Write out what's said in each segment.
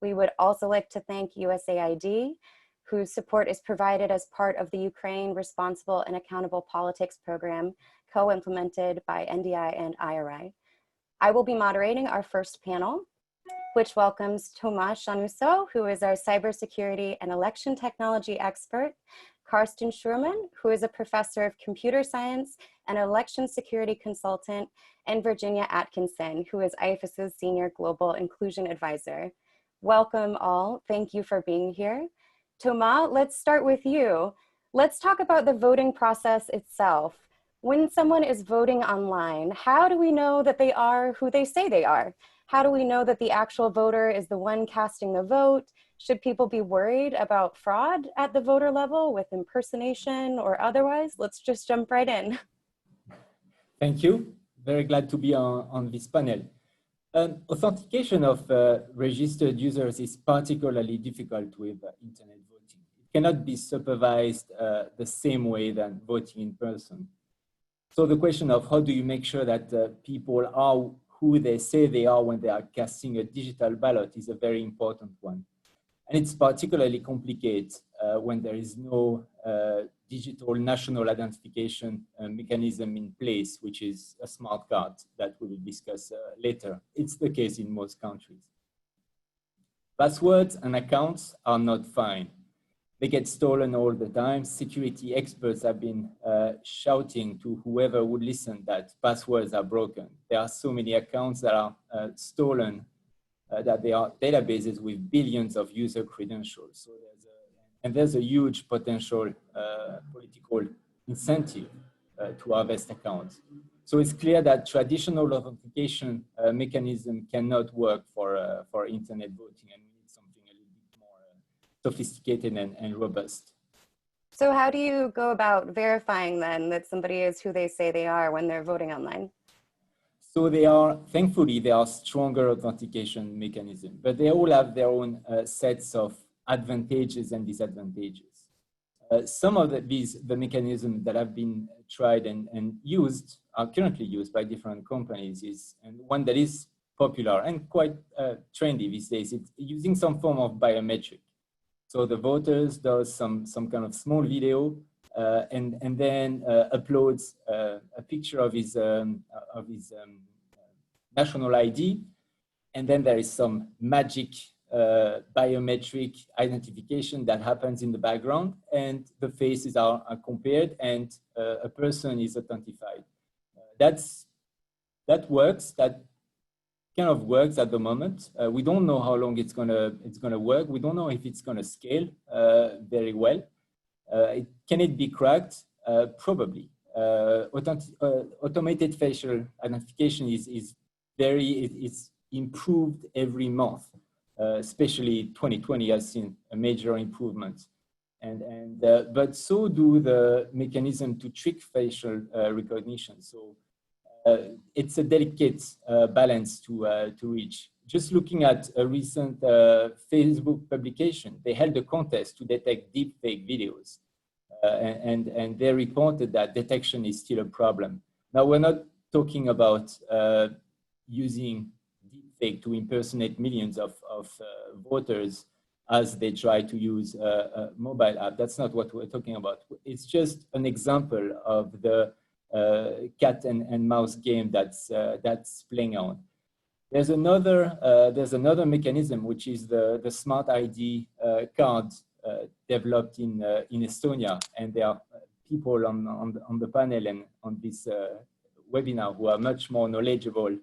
We would also like to thank USAID, whose support is provided as part of the Ukraine Responsible and Accountable Politics program, co-implemented by NDI and IRI. I will be moderating our first panel, which welcomes Thomas Chanussot, who is our cybersecurity and election technology expert, Carsten Schurmann, who is a professor of computer science and election security consultant, and Virginia Atkinson, who is IFES's senior global inclusion advisor. Welcome all, thank you for being here. Thomas, let's start with you. Let's talk about the voting process itself. When someone is voting online, how do we know that they are who they say they are? How do we know that the actual voter is the one casting the vote? Should people be worried about fraud at the voter level with impersonation or otherwise? Let's just jump right in. Thank you. Very glad to be on this panel. Authentication of registered users is particularly difficult with internet voting. It cannot be supervised the same way than voting in person. So the question of how do you make sure that people are who they say they are when they are casting a digital ballot is a very important one. And it's particularly complicated when there is no digital national identification mechanism in place, which is a smart card that we will discuss later. It's the case in most countries. Passwords and accounts are not fine. They get stolen all the time. Security experts have been shouting to whoever would listen that passwords are broken. There are so many accounts that are stolen that they are databases with billions of user credentials. So there's a huge potential political incentive to harvest accounts. So it's clear that traditional authentication mechanism cannot work for internet voting, and we need something a little bit more sophisticated and robust. So how do you go about verifying then that somebody is who they say they are when they're voting online? So thankfully, there are stronger authentication mechanisms, but they all have their own sets of advantages and disadvantages. Some of the mechanisms that have been tried and used are currently used by different companies and one that is popular and quite trendy these days. It's using some form of biometric. So the voters does some kind of small video and then uploads a picture of his national ID, and then there is some magic biometric identification that happens in the background, and the faces are compared, and a person is authentified. That works. That kind of works at the moment. We don't know how long it's gonna work. We don't know if it's gonna scale very well. Can it be cracked? Probably. Automated facial identification is it's improved every month. Especially 2020 has seen a major improvement, but so do the mechanism to trick facial recognition. So it's a delicate balance to reach. Just looking at a recent Facebook publication, they held a contest to detect deepfake videos, and they reported that detection is still a problem. Now, we're not talking about using deepfake to impersonate millions of voters as they try to use a mobile app. That's not what we're talking about. It's just an example of the cat and mouse game that's playing out. There's another mechanism, which is the Smart ID card developed in Estonia, and there are people on the panel and on this webinar who are much more knowledgeable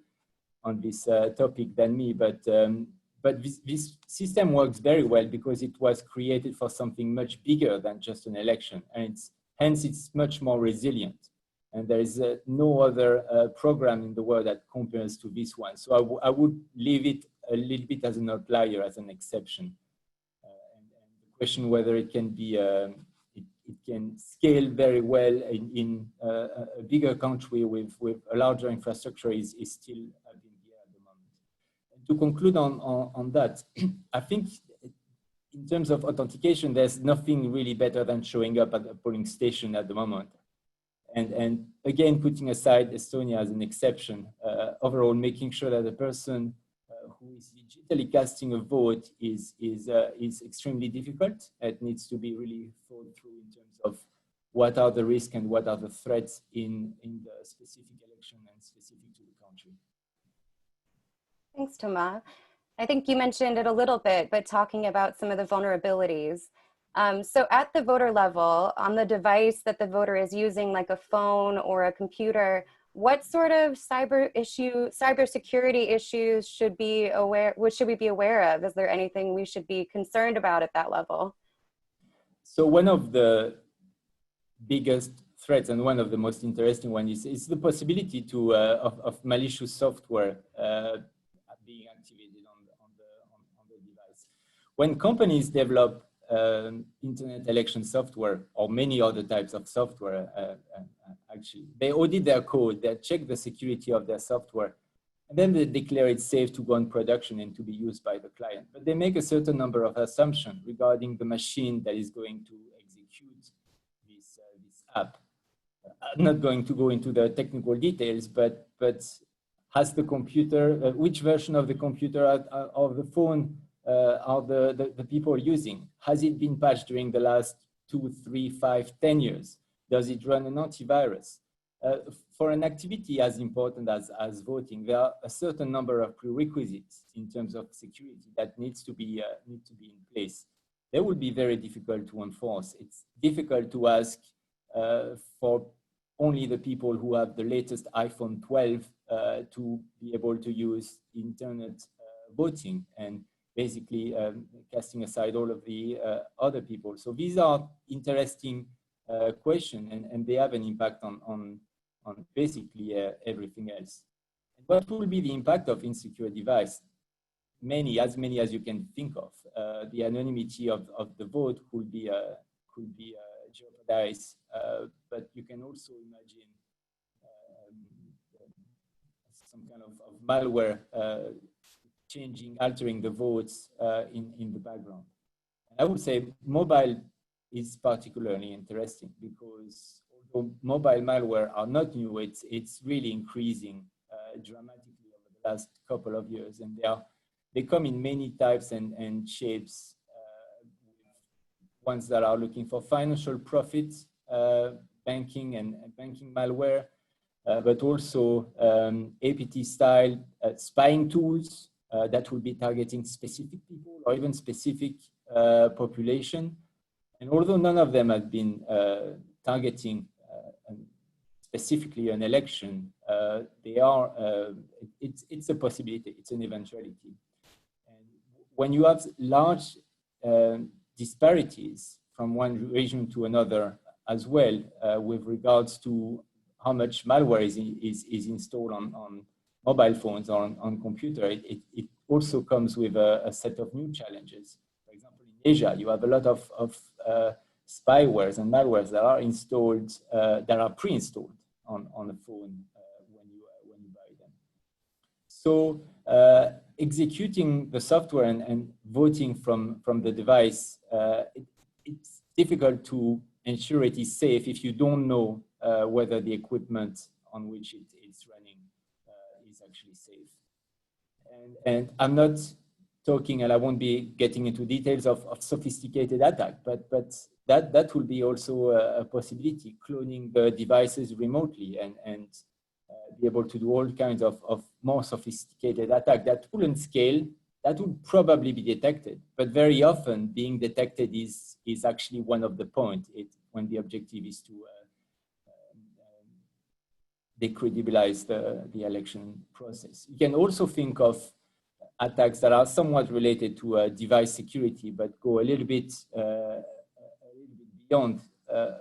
on this topic than me, but this system works very well because it was created for something much bigger than just an election, and hence it's much more resilient. And there is no other program in the world that compares to this one. So I would leave it a little bit as an outlier, as an exception. And the question whether it can be, it can scale very well in a bigger country with a larger infrastructure is still up in the air at the moment. And to conclude on that, I think in terms of authentication, there's nothing really better than showing up at a polling station at the moment. And again, putting aside Estonia as an exception, overall making sure that the person who is digitally casting a vote is extremely difficult. It needs to be really thought through in terms of what are the risks and what are the threats in the specific election and specific to the country. Thanks, Thomas. I think you mentioned it a little bit, but talking about some of the vulnerabilities. So at the voter level, on the device that the voter is using, like a phone or a computer, what sort of cybersecurity issues should we be aware of? Is there anything we should be concerned about at that level? So one of the biggest threats and one of the most interesting ones is the possibility of malicious software being activated on the device. When companies develop internet election software or many other types of software, actually, they audit their code, they check the security of their software, and then they declare it safe to go on production and to be used by the client. But they make a certain number of assumptions regarding the machine that is going to execute this app. I'm not going to go into the technical details, but has the computer, which version of the computer of the phone are the people using? Has it been patched during the last 2, 3, 5, 10 years? Does it run an antivirus? For an activity as important as voting, there are a certain number of prerequisites in terms of security that needs to be in place. They would be very difficult to enforce. It's difficult to ask for only the people who have the latest iPhone 12 to be able to use internet voting, and basically casting aside all of the other people. So these are interesting questions, and they have an impact on basically everything else. What will be the impact of insecure device? As many as you can think of. The anonymity of the vote could be jeopardized, but you can also imagine some kind of malware altering the votes in the background. I would say mobile is particularly interesting because although mobile malware are not new, it's really increasing dramatically over the last couple of years, and they come in many types and shapes. Ones that are looking for financial profits, banking and banking malware, but also APT-style spying tools that will be targeting specific people or even specific population. And although none of them have been targeting specifically an election, it's a possibility, it's an eventuality. And when you have large disparities from one region to another as well, with regards to how much malware is installed on mobile phones or on computer, it also comes with a set of new challenges. For example, in Asia, you have a lot of spywares and malwares that are installed, that are pre-installed on a phone when you buy them. So executing the software and voting from the device, it's difficult to ensure it is safe if you don't know whether the equipment on which it's running is actually safe. And I'm not talking, and I won't be getting into details of sophisticated attack, but that will be also a possibility, cloning the devices remotely and be able to do all kinds of more sophisticated attack that wouldn't scale, that would probably be detected, but very often being detected is actually one of the points when the objective is to decredibilize the election process. You can also think of attacks that are somewhat related to device security, but go a little bit beyond.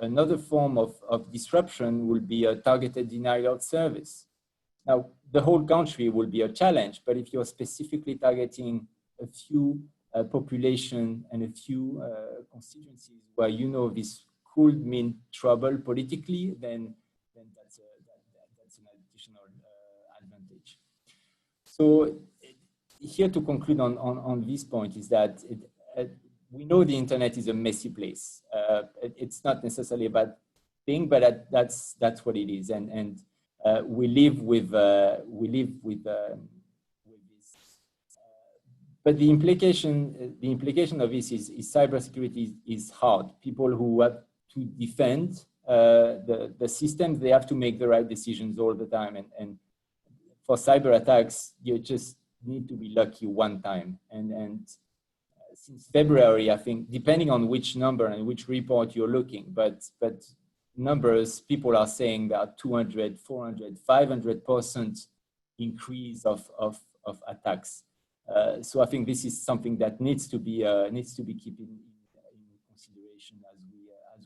Another form of disruption will be a targeted denial of service. Now, the whole country will be a challenge, but if you're specifically targeting a few population and a few constituencies where you know this could mean trouble politically, then that's an additional advantage. So here to conclude on this point is that we know the internet is a messy place. It's not necessarily a bad thing, but that's what it is, and we live with this but the implication of this is cybersecurity is hard. People who have to defend the systems, they have to make the right decisions all the time. And for cyber attacks, you just need to be lucky one time. And since February, I think, depending on which number and which report you're looking, but numbers, people are saying that 200, 400, 500% increase of attacks. So I think this is something that needs to be kept in consideration as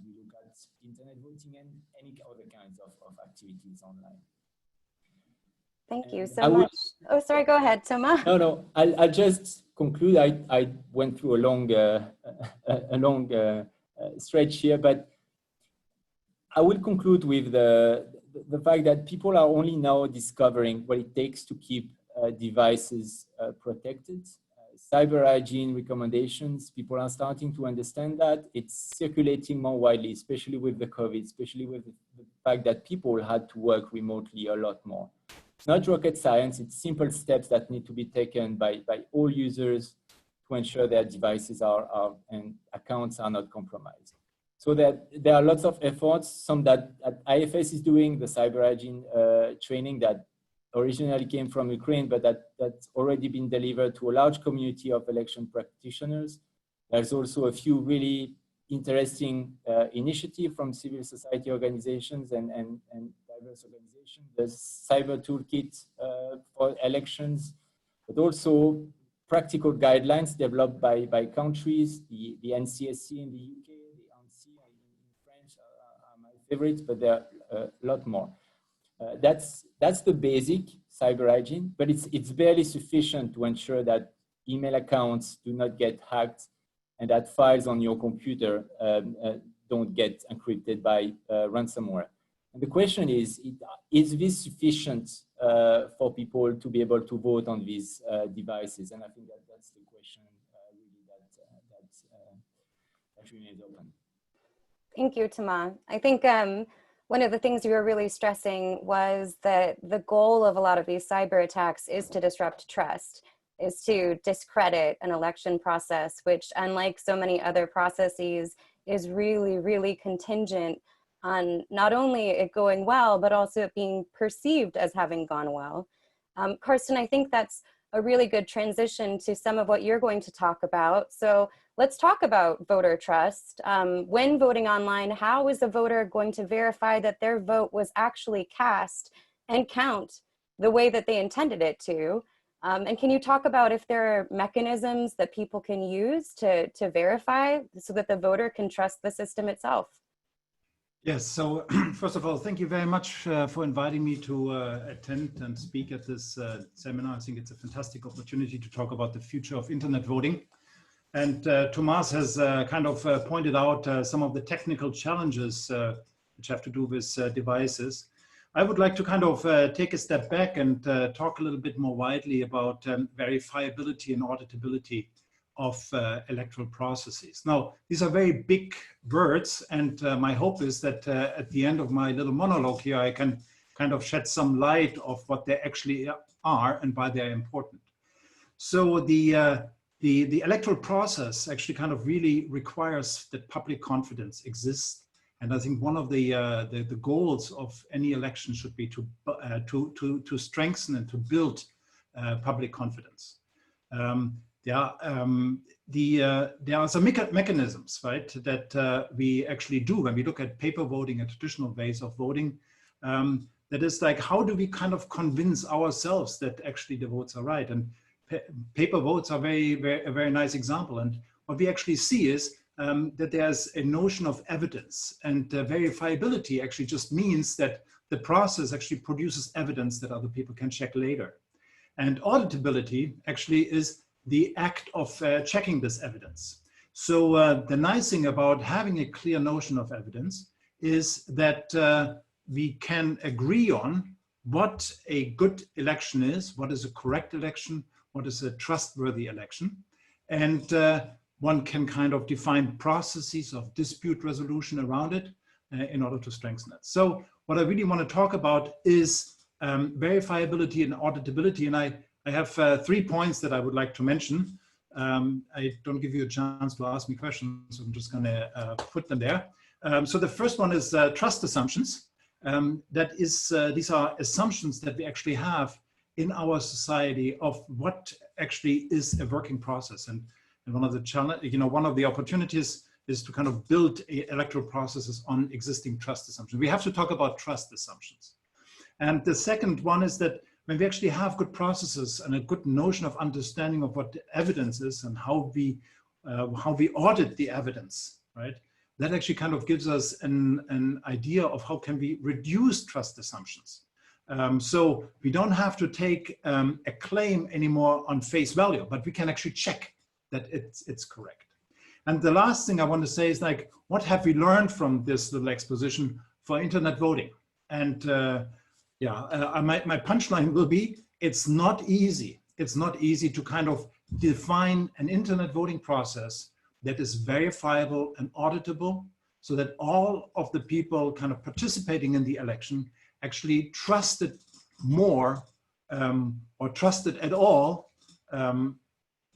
we look at internet voting and any other kinds of activities online. Thank you so much. Oh, sorry, go ahead, Thomas. No, I'll just conclude. I went through a long stretch here, but I will conclude with the fact that people are only now discovering what it takes to keep devices protected. Cyber hygiene recommendations, people are starting to understand that. It's circulating more widely, especially with the COVID, especially with the fact that people had to work remotely a lot more. It's not rocket science, it's simple steps that need to be taken by all users to ensure their devices and accounts are not compromised. So that there are lots of efforts, some that IFES is doing, the cyber hygiene training that originally came from Ukraine, but that's already been delivered to a large community of election practitioners. There's also a few really interesting initiatives from civil society organizations and diverse organizations. There's cyber toolkit for elections, but also practical guidelines developed by countries. The NCSC in the UK, the ANSI in French are my favorites, but there are a lot more. That's the basic cyber hygiene, but it's barely sufficient to ensure that email accounts do not get hacked and that files on your computer don't get encrypted by ransomware. And the question is this sufficient for people to be able to vote on these devices? And I think that's the question really that remains open. Thank you, Thomas. I think one of the things you were really stressing was that the goal of a lot of these cyber attacks is to disrupt trust, is to discredit an election process, which, unlike so many other processes, is really, really contingent on not only it going well, but also it being perceived as having gone well. Carsten, I think that's a really good transition to some of what you're going to talk about. So let's talk about voter trust. When voting online, how is a voter going to verify that their vote was actually cast and count the way that they intended it to? And can you talk about if there are mechanisms that people can use to verify so that the voter can trust the system itself? Yes, so first of all, thank you very much for inviting me to attend and speak at this seminar. I think it's a fantastic opportunity to talk about the future of internet voting. And Thomas has kind of pointed out some of the technical challenges which have to do with devices. I would like to kind of take a step back and talk a little bit more widely about verifiability and auditability of electoral processes. Now, these are very big words, and my hope is that at the end of my little monologue here, I can kind of shed some light of what they actually are and why they're important. So the electoral process actually kind of really requires that public confidence exists. And I think one of the goals of any election should be to strengthen and to build public confidence. There are some mechanisms, right, that we actually do when we look at paper voting and traditional ways of voting. That is like, how do we kind of convince ourselves that actually the votes are right? And paper votes are a very nice example. And what we actually see is that there's a notion of evidence, and verifiability actually just means that the process actually produces evidence that other people can check later. And auditability actually is the act of checking this evidence. So the nice thing about having a clear notion of evidence is that we can agree on what a good election is, what is a correct election, what is a trustworthy election. And one can kind of define processes of dispute resolution around it in order to strengthen it. So what I really want to talk about is verifiability and auditability. And I have 3 points that I would like to mention. I don't give you a chance to ask me questions, so I'm just going to put them there. So the first one is trust assumptions. These are assumptions that we actually have in our society of what actually is a working process. And one of the one of the opportunities is to kind of build electoral processes on existing trust assumptions. We have to talk about trust assumptions. And the second one is that when we actually have good processes and a good notion of understanding of what the evidence is and how we audit the evidence, right? That actually kind of gives us an idea of how can we reduce trust assumptions. So we don't have to take a claim anymore on face value, but we can actually check that it's correct. And the last thing I want to say is like, what have we learned from this little exposition for internet voting? And my punchline will be, it's not easy. It's not easy to kind of define an internet voting process that is verifiable and auditable so that all of the people kind of participating in the election actually trust it more or trust it at all,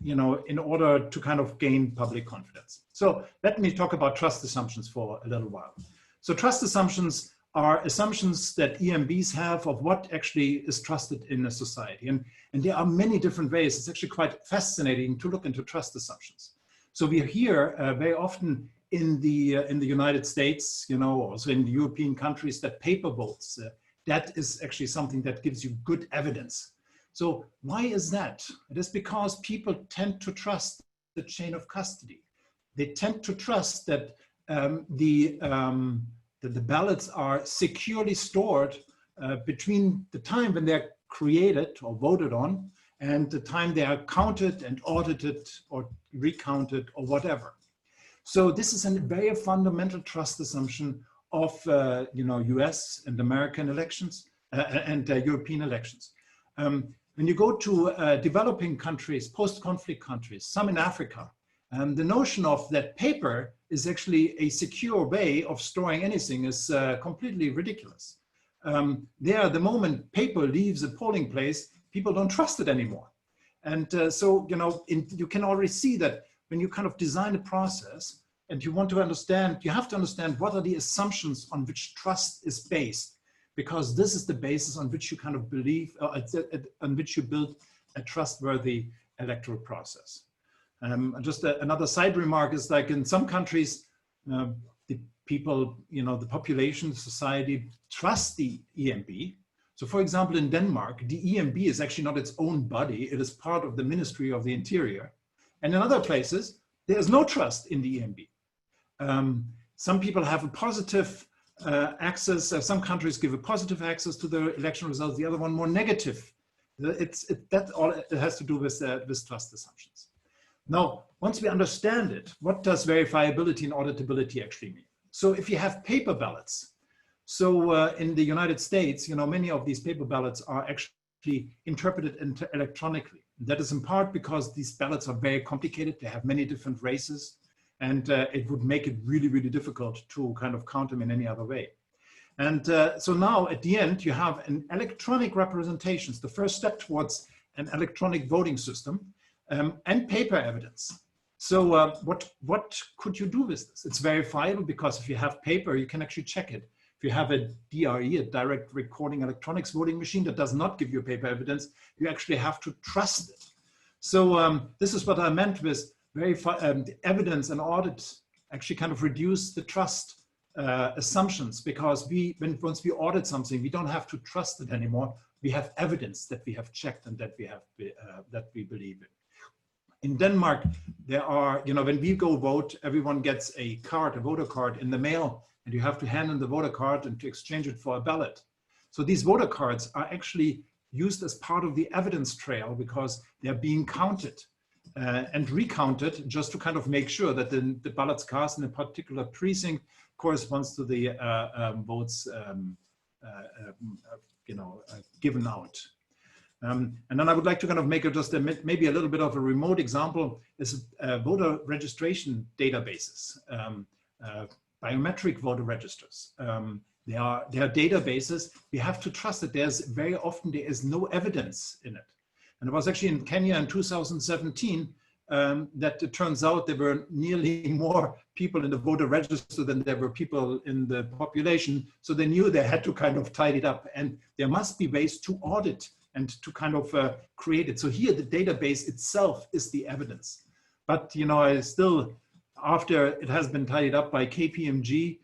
in order to kind of gain public confidence. So let me talk about trust assumptions for a little while. So trust assumptions are assumptions that EMBs have of what actually is trusted in a society. And there are many different ways. It's actually quite fascinating to look into trust assumptions. So we hear very often in the United States, also in the European countries, that paper votes, that is actually something that gives you good evidence. So why is that? It is because people tend to trust the chain of custody. They tend to trust that the ballots are securely stored between the time when they're created or voted on and the time they are counted and audited or recounted or whatever. So this is a very fundamental trust assumption of US and American elections and European elections. When you go to developing countries, post-conflict countries, some in Africa, the notion of that paper is actually a secure way of storing anything is completely ridiculous. There, the moment paper leaves a polling place, people don't trust it anymore. And so, you can already see that when you kind of design a process and you want to understand, you have to understand what are the assumptions on which trust is based, because this is the basis on which you kind of believe, on which you build a trustworthy electoral process. Just another side remark is like in some countries, the people, the population, society trust the EMB. So for example, in Denmark, the EMB is actually not its own body. It is part of the Ministry of the Interior. And in other places, there is no trust in the EMB. Some people have a positive access. Some countries give a positive access to the election results. The other one more negative. That all it has to do with trust assumptions. Now, once we understand it, what does verifiability and auditability actually mean? So if you have paper ballots, so in the United States, many of these paper ballots are actually interpreted electronically. That is in part because these ballots are very complicated. They have many different races, and it would make it really, really difficult to kind of count them in any other way. And so now at the end, you have an electronic representations, the first step towards an electronic voting system, and paper evidence. So what could you do with this? It's verifiable because if you have paper, you can actually check it. If you have a DRE, a direct recording electronics voting machine that does not give you paper evidence, you actually have to trust it. So this is what I meant with the evidence and audit actually kind of reduce the trust assumptions, because once we audit something, we don't have to trust it anymore. We have evidence that we have checked and that we believe in. In Denmark, there are, when we go vote, everyone gets a card, a voter card in the mail, and you have to hand in the voter card and to exchange it for a ballot. So these voter cards are actually used as part of the evidence trail because they're being counted and recounted just to kind of make sure that the ballots cast in a particular precinct corresponds to the votes given out. And then I would like to kind of make just maybe a little bit of a remote example is voter registration databases, biometric voter registers. They are databases. We have to trust that very often there is no evidence in it. And it was actually in Kenya in 2017, that it turns out there were nearly more people in the voter register than there were people in the population. So they knew they had to kind of tidy it up, and there must be ways to audit and to kind of create it. So here the database itself is the evidence. But, you know, I still, after it has been tidied up by KPMG,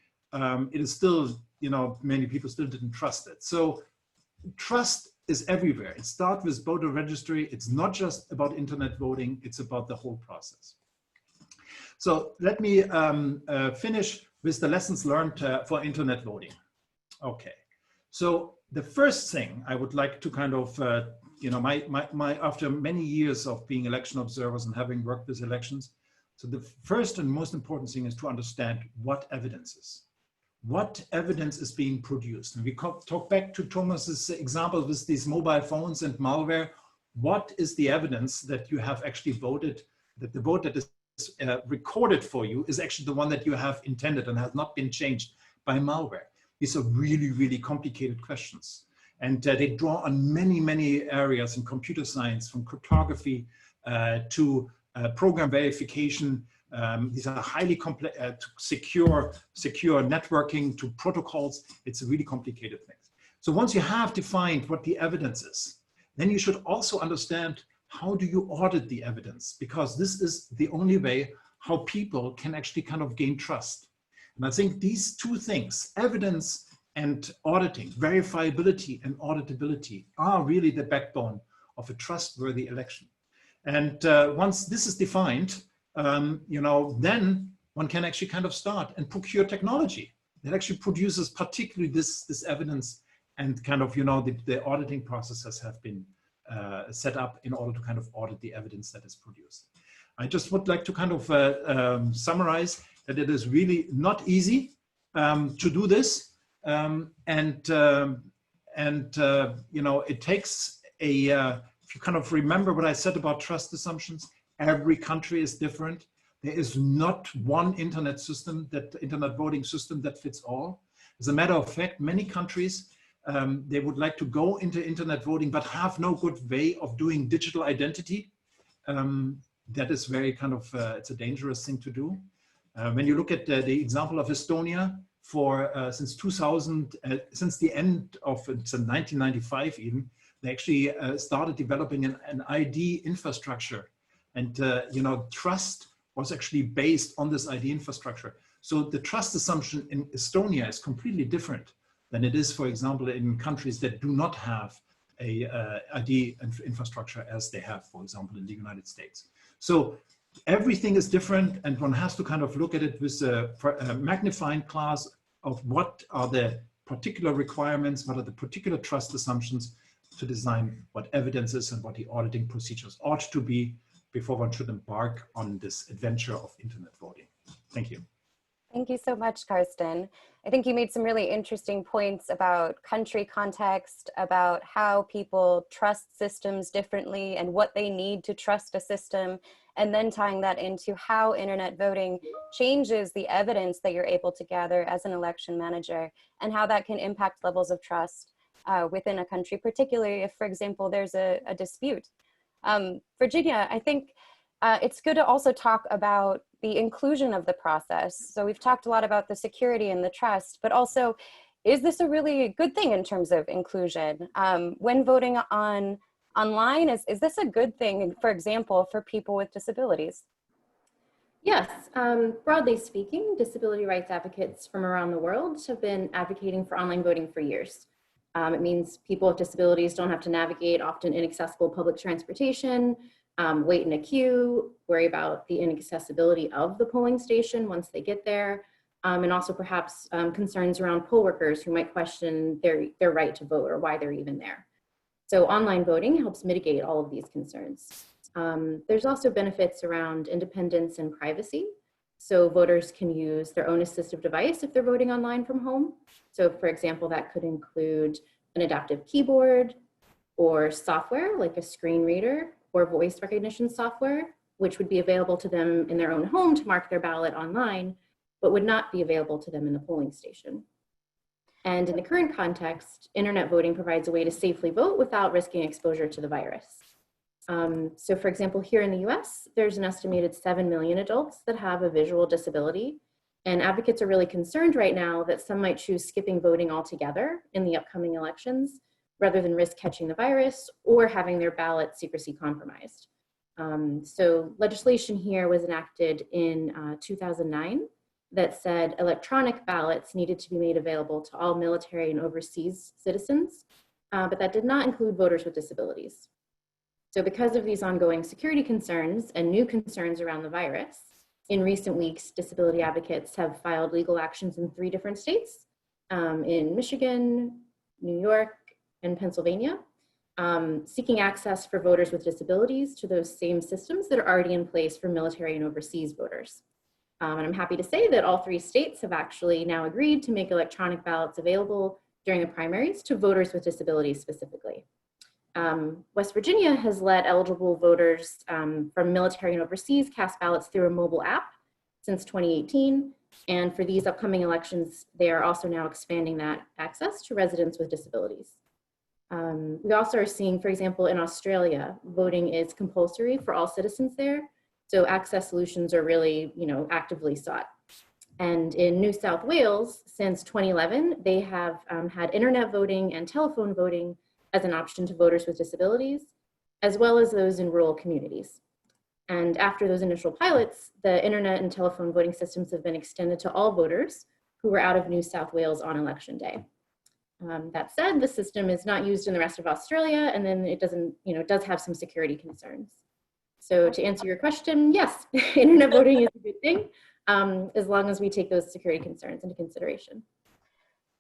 it is still, you know, many people still didn't trust it. So trust is everywhere. It starts with voter registry. It's not just about internet voting, it's about the whole process. So let me finish with the lessons learned for internet voting. Okay, so the first thing I would like to kind of, you know, after many years of being election observers and having worked with elections, so the first and most important thing is to understand what evidence is. What evidence is being produced? And we talk back to Thomas's example with these mobile phones and malware. What is the evidence that you have actually voted, that the vote that is recorded for you is actually the one that you have intended and has not been changed by malware? These are really, really complicated questions. And they draw on many, many areas in computer science, from cryptography to program verification. These are highly complex, secure networking to protocols. It's a really complicated thing. So once you have defined what the evidence is, then you should also understand how do you audit the evidence, because this is the only way how people can actually kind of gain trust. And I think these two things, evidence and auditing, verifiability and auditability, are really the backbone of a trustworthy election. And once this is defined, you know, then one can actually kind of start and procure technology that actually produces particularly this evidence, and kind of, you know, the auditing processes have been set up in order to kind of audit the evidence that is produced. I just would like to kind of summarize that it is really not easy to do this. You know, it takes if you kind of remember what I said about trust assumptions, every country is different. There is not one internet voting system that fits all. As a matter of fact, many countries, they would like to go into internet voting, but have no good way of doing digital identity. That is very kind of, it's a dangerous thing to do. When you look at the example of Estonia, since 2000, since the end of 1995 even, they actually started developing an ID infrastructure. And, you know, trust was actually based on this ID infrastructure. So the trust assumption in Estonia is completely different than it is, for example, in countries that do not have a ID infrastructure as they have, for example, in the United States. So everything is different, and one has to kind of look at it with a magnifying glass of what are the particular requirements, what are the particular trust assumptions to design what evidence is and what the auditing procedures ought to be before one should embark on this adventure of internet voting. Thank you. Thank you so much, Carsten. I think you made some really interesting points about country context, about how people trust systems differently and what they need to trust a system, and then tying that into how internet voting changes the evidence that you're able to gather as an election manager, and how that can impact levels of trust within a country, particularly if, for example, there's a dispute. Virginia, I think it's good to also talk about the inclusion of the process. So we've talked a lot about the security and the trust, but also, is this a really good thing in terms of inclusion? When voting online, is this a good thing, for example, for people with disabilities? Yes, broadly speaking, disability rights advocates from around the world have been advocating for online voting for years. It means people with disabilities don't have to navigate often inaccessible public transportation, wait in a queue, worry about the inaccessibility of the polling station once they get there, and also perhaps concerns around poll workers who might question their right to vote or why they're even there. So online voting helps mitigate all of these concerns. There's also benefits around independence and privacy. So voters can use their own assistive device if they're voting online from home. So for example, that could include an adaptive keyboard or software like a screen reader or voice recognition software, which would be available to them in their own home to mark their ballot online, but would not be available to them in the polling station. And in the current context, internet voting provides a way to safely vote without risking exposure to the virus. So for example, here in the US, there's an estimated 7 million adults that have a visual disability. And advocates are really concerned right now that some might choose skipping voting altogether in the upcoming elections, rather than risk catching the virus or having their ballot secrecy compromised. So legislation here was enacted in 2009 that said electronic ballots needed to be made available to all military and overseas citizens, but that did not include voters with disabilities. So because of these ongoing security concerns and new concerns around the virus, in recent weeks, disability advocates have filed legal actions in 3 different states, in Michigan, New York, and Pennsylvania, seeking access for voters with disabilities to those same systems that are already in place for military and overseas voters. And I'm happy to say that all 3 states have actually now agreed to make electronic ballots available during the primaries to voters with disabilities specifically. West Virginia has let eligible voters from military and overseas cast ballots through a mobile app since 2018. And for these upcoming elections, they are also now expanding that access to residents with disabilities. We also are seeing, for example, in Australia, voting is compulsory for all citizens there. So access solutions are really, actively sought. And in New South Wales, since 2011, they have had internet voting and telephone voting as an option to voters with disabilities, as well as those in rural communities. And after those initial pilots, the internet and telephone voting systems have been extended to all voters who were out of New South Wales on election day. That said, the system is not used in the rest of Australia, and then it doesn't, does have some security concerns. So to answer your question, yes, internet voting is a good thing, as long as we take those security concerns into consideration.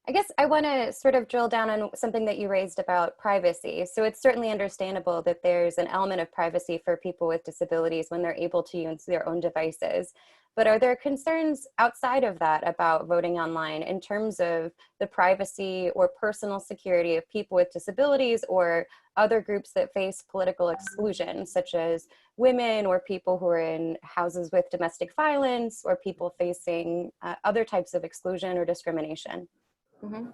I guess I want to sort of drill down on something that you raised about privacy. So it's certainly understandable that there's an element of privacy for people with disabilities when they're able to use their own devices. But are there concerns outside of that about voting online in terms of the privacy or personal security of people with disabilities or other groups that face political exclusion, such as women or people who are in houses with domestic violence or people facing other types of exclusion or discrimination? Mm-hmm.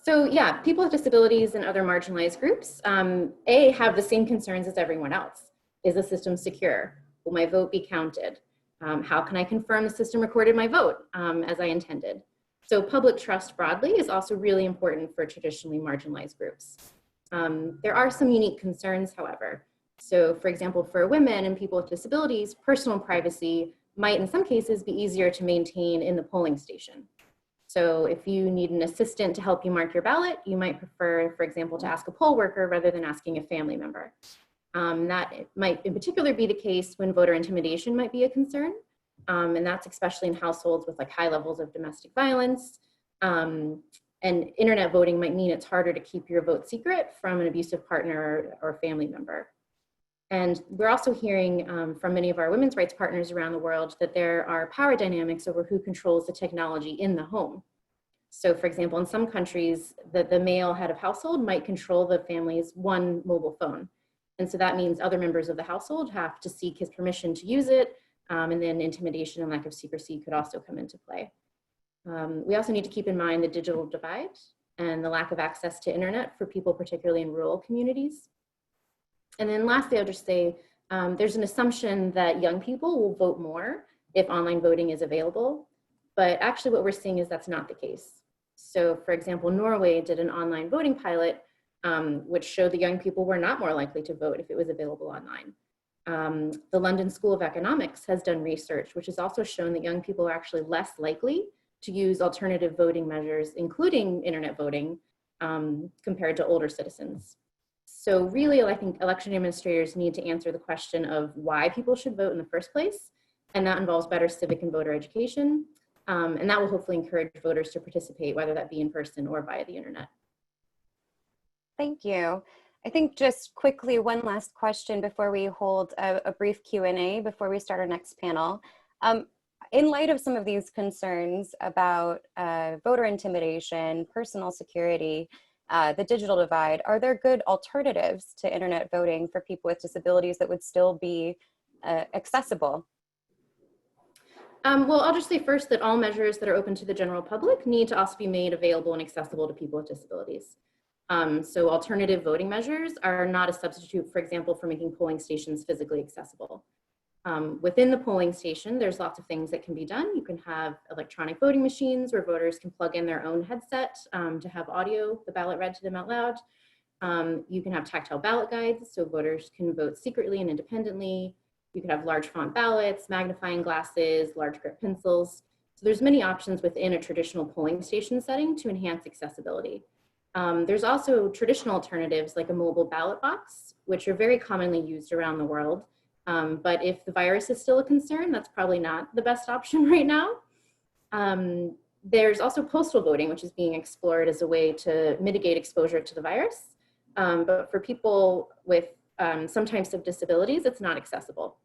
So yeah, people with disabilities and other marginalized groups, have the same concerns as everyone else. Is the system secure? Will my vote be counted? How can I confirm the system recorded my vote as I intended? So public trust broadly is also really important for traditionally marginalized groups. There are some unique concerns, however. So for example, for women and people with disabilities, personal privacy might in some cases be easier to maintain in the polling station. So if you need an assistant to help you mark your ballot, you might prefer, for example, to ask a poll worker rather than asking a family member. That might in particular be the case when voter intimidation might be a concern. And that's especially in households with like high levels of domestic violence. And internet voting might mean it's harder to keep your vote secret from an abusive partner or family member. And we're also hearing from many of our women's rights partners around the world that there are power dynamics over who controls the technology in the home. So for example, in some countries, the male head of household might control the family's one mobile phone. And so that means other members of the household have to seek his permission to use it. And then intimidation and lack of secrecy could also come into play. We also need to keep in mind the digital divide and the lack of access to internet for people, particularly in rural communities. And then lastly, I'll just say, there's an assumption that young people will vote more if online voting is available. But actually what we're seeing is that's not the case. So for example, Norway did an online voting pilot, which showed that young people were not more likely to vote if it was available online. The London School of Economics has done research, which has also shown that young people are actually less likely to use alternative voting measures, including internet voting, compared to older citizens. So really, I think election administrators need to answer the question of why people should vote in the first place. And that involves better civic and voter education. And that will hopefully encourage voters to participate, whether that be in person or via the internet. Thank you. I think just quickly, one last question before we hold a brief Q&A before we start our next panel. In light of some of these concerns about voter intimidation, personal security, the digital divide, are there good alternatives to internet voting for people with disabilities that would still be accessible? Well, I'll just say first that all measures that are open to the general public need to also be made available and accessible to people with disabilities. So alternative voting measures are not a substitute, for example, for making polling stations physically accessible. Within the polling station, there's lots of things that can be done. You can have electronic voting machines where voters can plug in their own headset to have audio, the ballot read to them out loud. You can have tactile ballot guides so voters can vote secretly and independently. You can have large font ballots, magnifying glasses, large grip pencils. So there's many options within a traditional polling station setting to enhance accessibility. There's also traditional alternatives like a mobile ballot box, which are very commonly used around the world. But if the virus is still a concern, that's probably not the best option right now. There's also postal voting, which is being explored as a way to mitigate exposure to the virus. But for people with some types of disabilities, it's not accessible.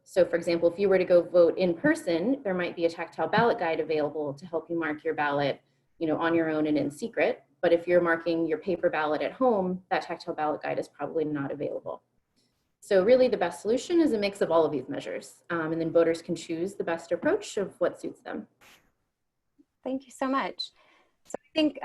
So for example, if you were to go vote in person, there might be a tactile ballot guide available to help you mark your ballot, on your own and in secret. But if you're marking your paper ballot at home, that tactile ballot guide is probably not available. So really the best solution is a mix of all of these measures. And then voters can choose the best approach of what suits them. Thank you so much. So I think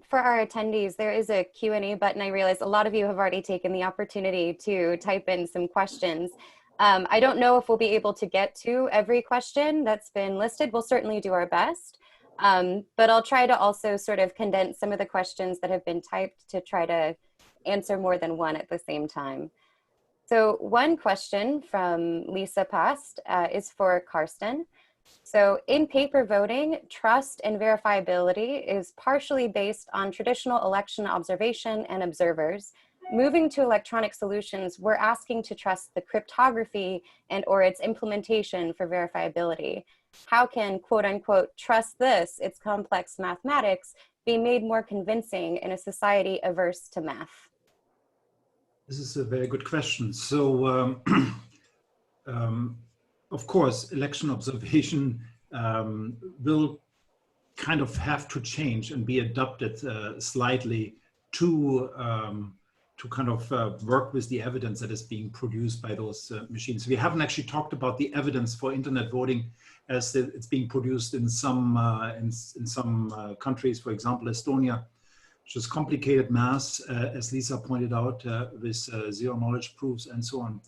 for our attendees, there is a Q&A button. I realize a lot of you have already taken the opportunity to type in some questions. I don't know if we'll be able to get to every question that's been listed. We'll certainly do our best. But I'll try to also sort of condense some of the questions that have been typed to try to answer more than one at the same time. So one question from Lisa Past is for Carsten. So in paper voting, trust and verifiability is partially based on traditional election observation and observers. Moving to electronic solutions, we're asking to trust the cryptography and or its implementation for verifiability. How can, quote unquote, trust this, its complex mathematics, be made more convincing in a society averse to math? This is a very good question. So, of course, election observation will kind of have to change and be adapted slightly to kind of work with the evidence that is being produced by those machines. We haven't actually talked about the evidence for internet voting as it's being produced in some countries, for example, Estonia, which is complicated maths, as Lisa pointed out, with zero knowledge proofs and so on.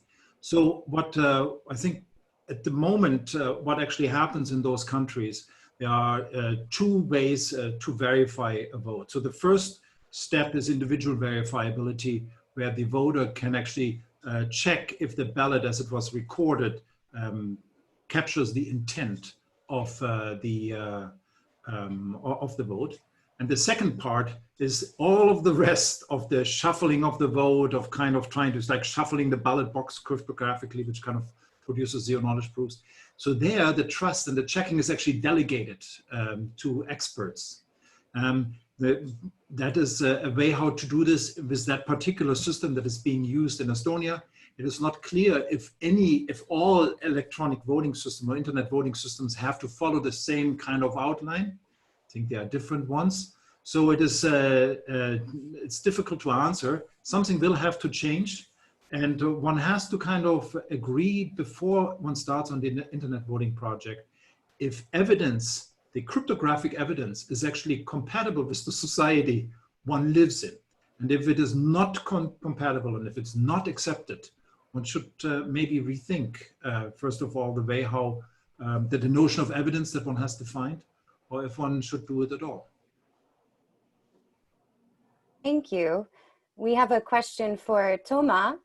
So what I think at the moment, what actually happens in those countries, there are two ways to verify a vote. So the first step is individual verifiability, where the voter can actually check if the ballot as it was recorded captures the intent of the vote. And the second part is all of the rest of the shuffling of the vote, of kind of trying to, like shuffling the ballot box cryptographically, which kind of produces zero knowledge proofs. So there, the trust and the checking is actually delegated to experts. That is a way how to do this with that particular system that is being used in Estonia. It is not clear if all electronic voting systems or internet voting systems have to follow the same kind of outline. I think there are different ones. So it is, it's difficult to answer. Something will have to change. And one has to kind of agree before one starts on the internet voting project, if evidence, the cryptographic evidence is actually compatible with the society one lives in. And if it is not compatible and if it's not accepted, one should maybe rethink, first of all, the way how the notion of evidence that one has to find, or if one should do it at all. Thank you. We have a question for Toma.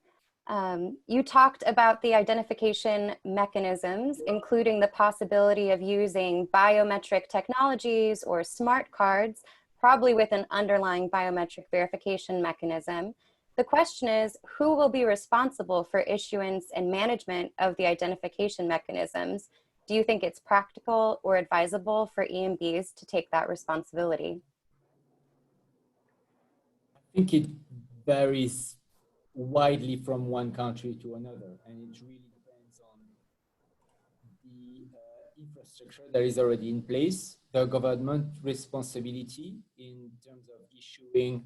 You talked about the identification mechanisms, including the possibility of using biometric technologies or smart cards, probably with an underlying biometric verification mechanism. The question is, who will be responsible for issuance and management of the identification mechanisms? Do you think it's practical or advisable for EMBs to take that responsibility? I think it varies widely from one country to another, and it really depends on the infrastructure that is already in place, the government responsibility in terms of issuing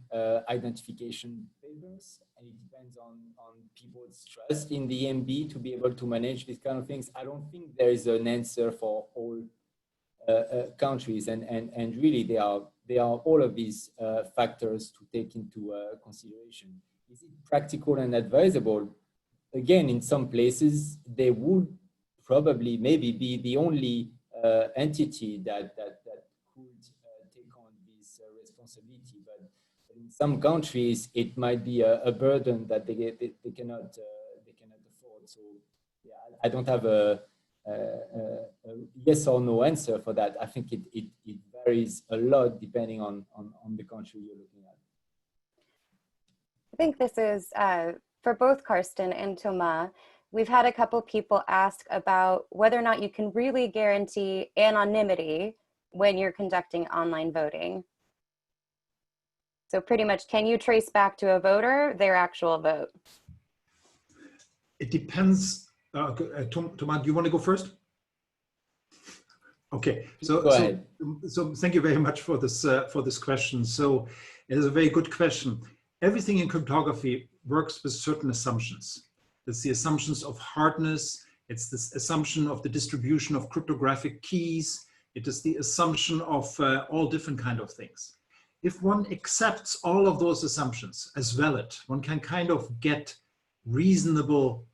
identification papers, and it depends on people's trust in the EMB to be able to manage these kind of things. I don't think there is an answer for all countries, and really there are there are all of these factors to take into consideration. Is it practical and advisable? Again, in some places, they would probably maybe be the only entity that could take on this responsibility. But in some countries, it might be a burden that they cannot afford. So yeah, I don't have a yes or no answer for that. I think it varies a lot depending on the country you're looking at. I think this is for both Carsten and Thomas. We've had a couple people ask about whether or not you can really guarantee anonymity when you're conducting online voting. So pretty much, can you trace back to a voter their actual vote? It depends. Thomas, do you want to go first? Okay, so thank you very much for this question. So it is a very good question. Everything in cryptography works with certain assumptions. It's the assumptions of hardness. It's the assumption of the distribution of cryptographic keys. It is the assumption of all different kind of things. If one accepts all of those assumptions as valid, one can kind of get reasonable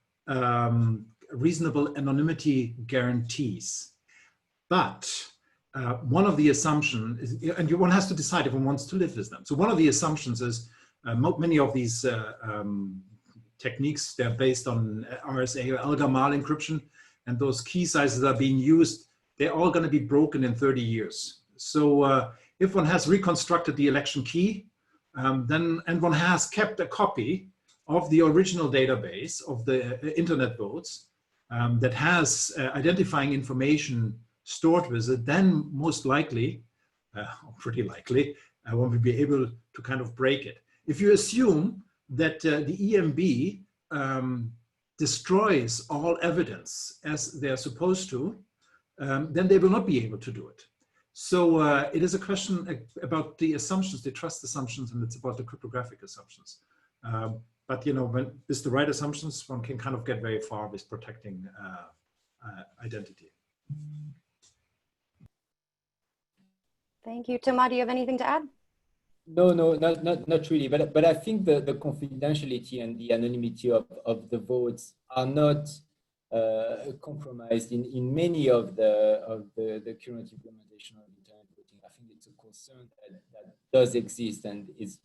anonymity guarantees. But one of the assumptions is, and one has to decide if one wants to live with them. So one of the assumptions is many of these techniques, they're based on RSA or Algamal encryption, and those key sizes are being used, they're all going to be broken in 30 years. So if one has reconstructed the election key, and one has kept a copy of the original database of the internet votes that has identifying information stored with it, then most likely, pretty likely, one will be able to kind of break it. If you assume that the EMB destroys all evidence as they're supposed to, then they will not be able to do it. So it is a question about the assumptions, the trust assumptions, and it's about the cryptographic assumptions. But you know, when with the right assumptions, one can kind of get very far with protecting identity. Thank you. Thomas, do you have anything to add? No, not really. But I think the confidentiality and the anonymity of the votes are not compromised in many of the current implementation of internet voting. I think it's a concern that does exist, and it's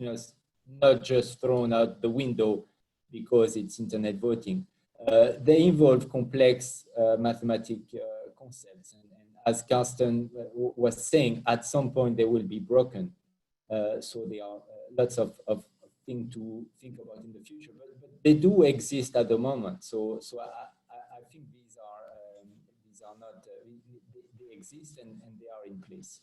not just thrown out the window because it's internet voting. They involve complex mathematical concepts, and as Carsten was saying, at some point they will be broken. So there are lots of things to think about in the future, but they do exist at the moment. So I think these are not they exist and they are in place.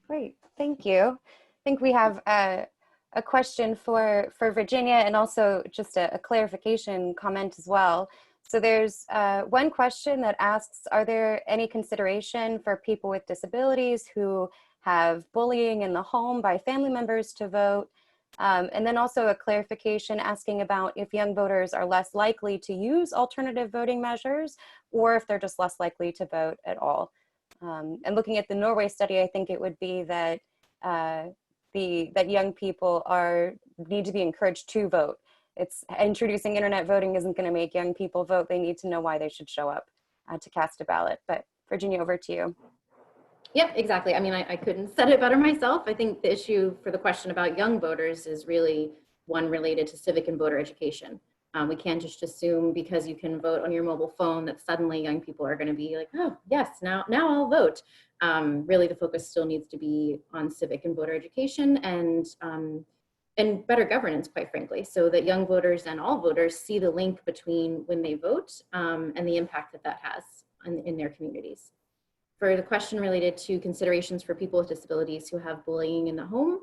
Great, thank you. I think we have a question for Virginia, and also just a clarification comment as well. So there's one question that asks, are there any consideration for people with disabilities who have bullying in the home by family members to vote? And then also a clarification asking about if young voters are less likely to use alternative voting measures, or if they're just less likely to vote at all. And looking at the Norway study, I think it would be that that young people need to be encouraged to vote. It's introducing internet voting isn't going to make young people vote. They need to know why they should show up to cast a ballot. But Virginia, over to you. Yep, exactly. I mean, I couldn't said it better myself. I think the issue for the question about young voters is really one related to civic and voter education. We can't just assume because you can vote on your mobile phone that suddenly young people are going to be like, oh, yes, now I'll vote. Really, the focus still needs to be on civic and voter education and better governance, quite frankly, so that young voters and all voters see the link between when they vote and the impact that has in their communities. For the question related to considerations for people with disabilities who have bullying in the home,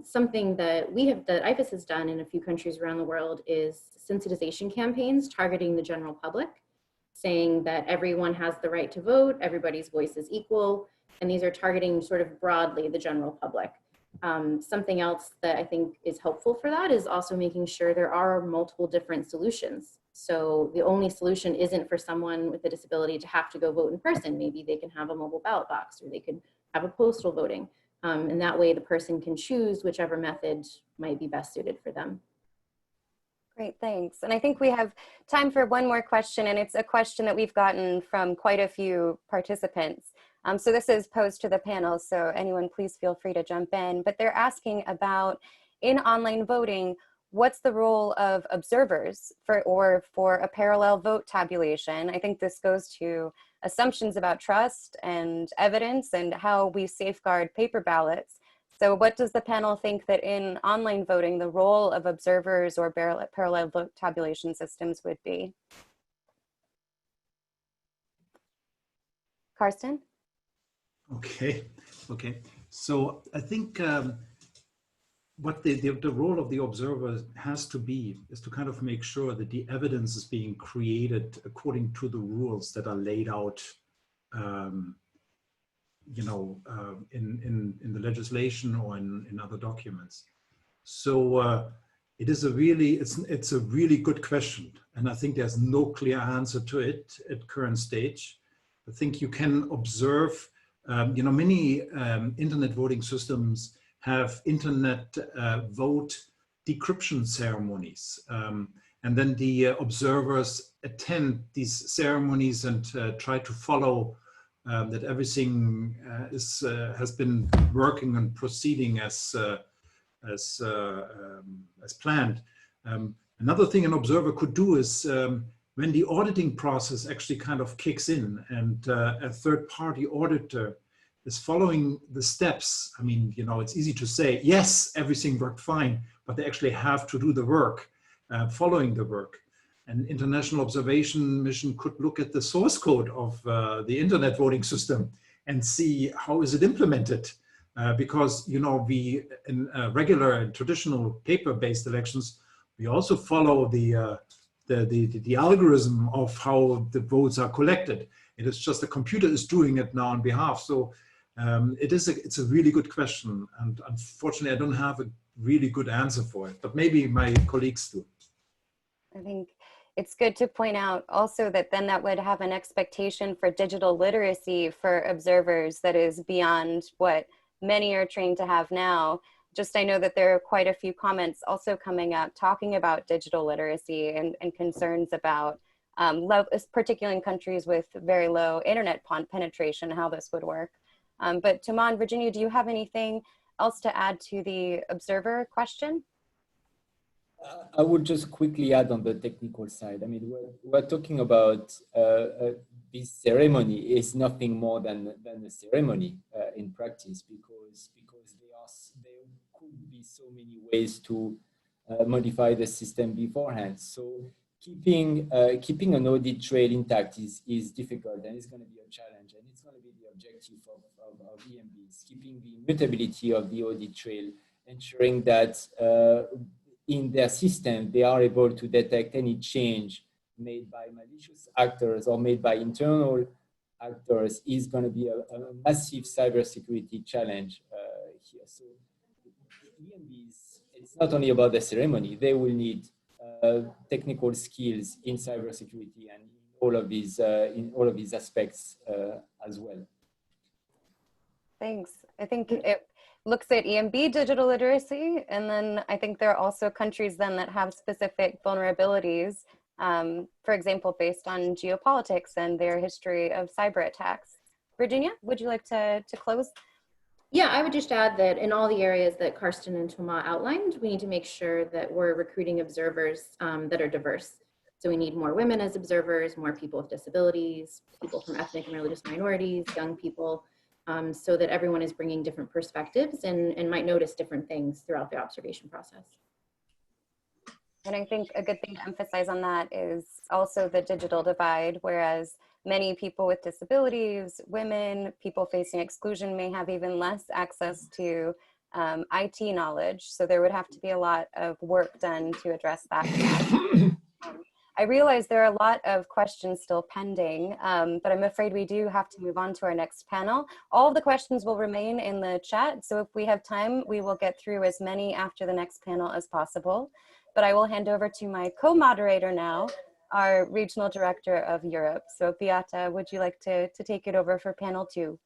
something that IFES has done in a few countries around the world is sensitization campaigns targeting the general public, saying that everyone has the right to vote, everybody's voice is equal, and these are targeting sort of broadly the general public. Something else that I think is helpful for that is also making sure there are multiple different solutions. So the only solution isn't for someone with a disability to have to go vote in person. Maybe they can have a mobile ballot box, or they could have a postal voting. And that way the person can choose whichever method might be best suited for them. Great, thanks. And I think we have time for one more question, and it's a question that we've gotten from quite a few participants. So this is posed to the panel, so anyone please feel free to jump in. But they're asking about, in online voting, what's the role of observers for a parallel vote tabulation? I think this goes to assumptions about trust and evidence and how we safeguard paper ballots. So what does the panel think that in online voting, the role of observers or parallel vote tabulation systems would be? Carsten? Okay. So I think what the role of the observer has to be is to kind of make sure that the evidence is being created according to the rules that are laid out in the legislation or in other documents. So it's a really good question, and I think there's no clear answer to it at current stage. I think you can observe, many internet voting systems have internet vote decryption ceremonies, and then the observers attend these ceremonies and try to follow that everything has been working and proceeding as planned. Another thing an observer could do is when the auditing process actually kind of kicks in and a third-party auditor is following the steps. I mean, it's easy to say, yes, everything worked fine, but they actually have to do the work, following the work. An international observation mission could look at the source code of the internet voting system and see how is it implemented. Because, we in regular and traditional paper-based elections, we also follow the algorithm of how the votes are collected. It is just the computer is doing it now on behalf. So it's a really good question. And unfortunately, I don't have a really good answer for it, but maybe my colleagues do. I think it's good to point out also that then that would have an expectation for digital literacy for observers that is beyond what many are trained to have now. Just, I know that there are quite a few comments also coming up talking about digital literacy and concerns about, particularly in countries with very low internet penetration, how this would work. But Taman, Virginia, do you have anything else to add to the observer question? I would just quickly add on the technical side. I mean, we're talking about this ceremony is nothing more than a ceremony in practice, because there could be so many ways to modify the system beforehand. So keeping an audit trail intact is difficult, and it's going to be a challenge, and it's going to be the objective of EMBs, keeping the immutability of the audit trail, ensuring that in their system, they are able to detect any change made by malicious actors or made by internal actors is going to be a massive cybersecurity challenge here. So EMBs, it's not only about the ceremony, they will need technical skills in cybersecurity and in all of these aspects as well. Thanks. I think it looks at EMB digital literacy, and then I think there are also countries then that have specific vulnerabilities, for example, based on geopolitics and their history of cyber attacks. Virginia, would you like to close? Yeah, I would just add that in all the areas that Carsten and Thomas outlined, we need to make sure that we're recruiting observers that are diverse. So we need more women as observers, more people with disabilities, people from ethnic and religious minorities, young people, so that everyone is bringing different perspectives and might notice different things throughout the observation process. And I think a good thing to emphasize on that is also the digital divide, whereas many people with disabilities, women, people facing exclusion may have even less access to IT knowledge. So there would have to be a lot of work done to address that. I realize there are a lot of questions still pending, but I'm afraid we do have to move on to our next panel. All of the questions will remain in the chat, so if we have time, we will get through as many after the next panel as possible. But I will hand over to my co-moderator now, our Regional Director of Europe. So Beata, would you like to take it over for panel 2?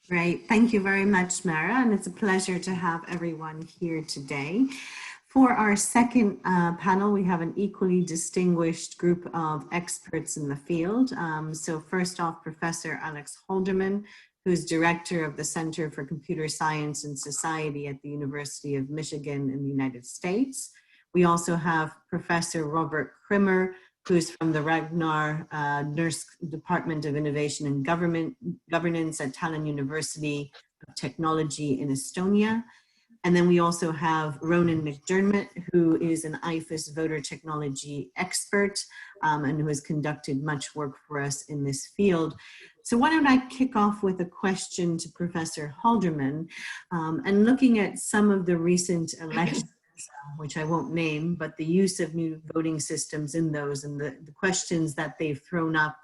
Great. Thank you very much, Mara. And it's a pleasure to have everyone here today. For our second panel, we have an equally distinguished group of experts in the field. So first off, Professor Alex Halderman, who's director of the Center for Computer Science and Society at the University of Michigan in the United States. We also have Professor Robert Krimmer, who's from the Ragnar Nurkse Department of Innovation and Governance at Tallinn University of Technology in Estonia. And then we also have Rona Mcdermott, who is an IFES voter technology expert and who has conducted much work for us in this field. So why don't I kick off with a question to Professor Halderman, and looking at some of the recent elections, which I won't name, but the use of new voting systems in those and the questions that they've thrown up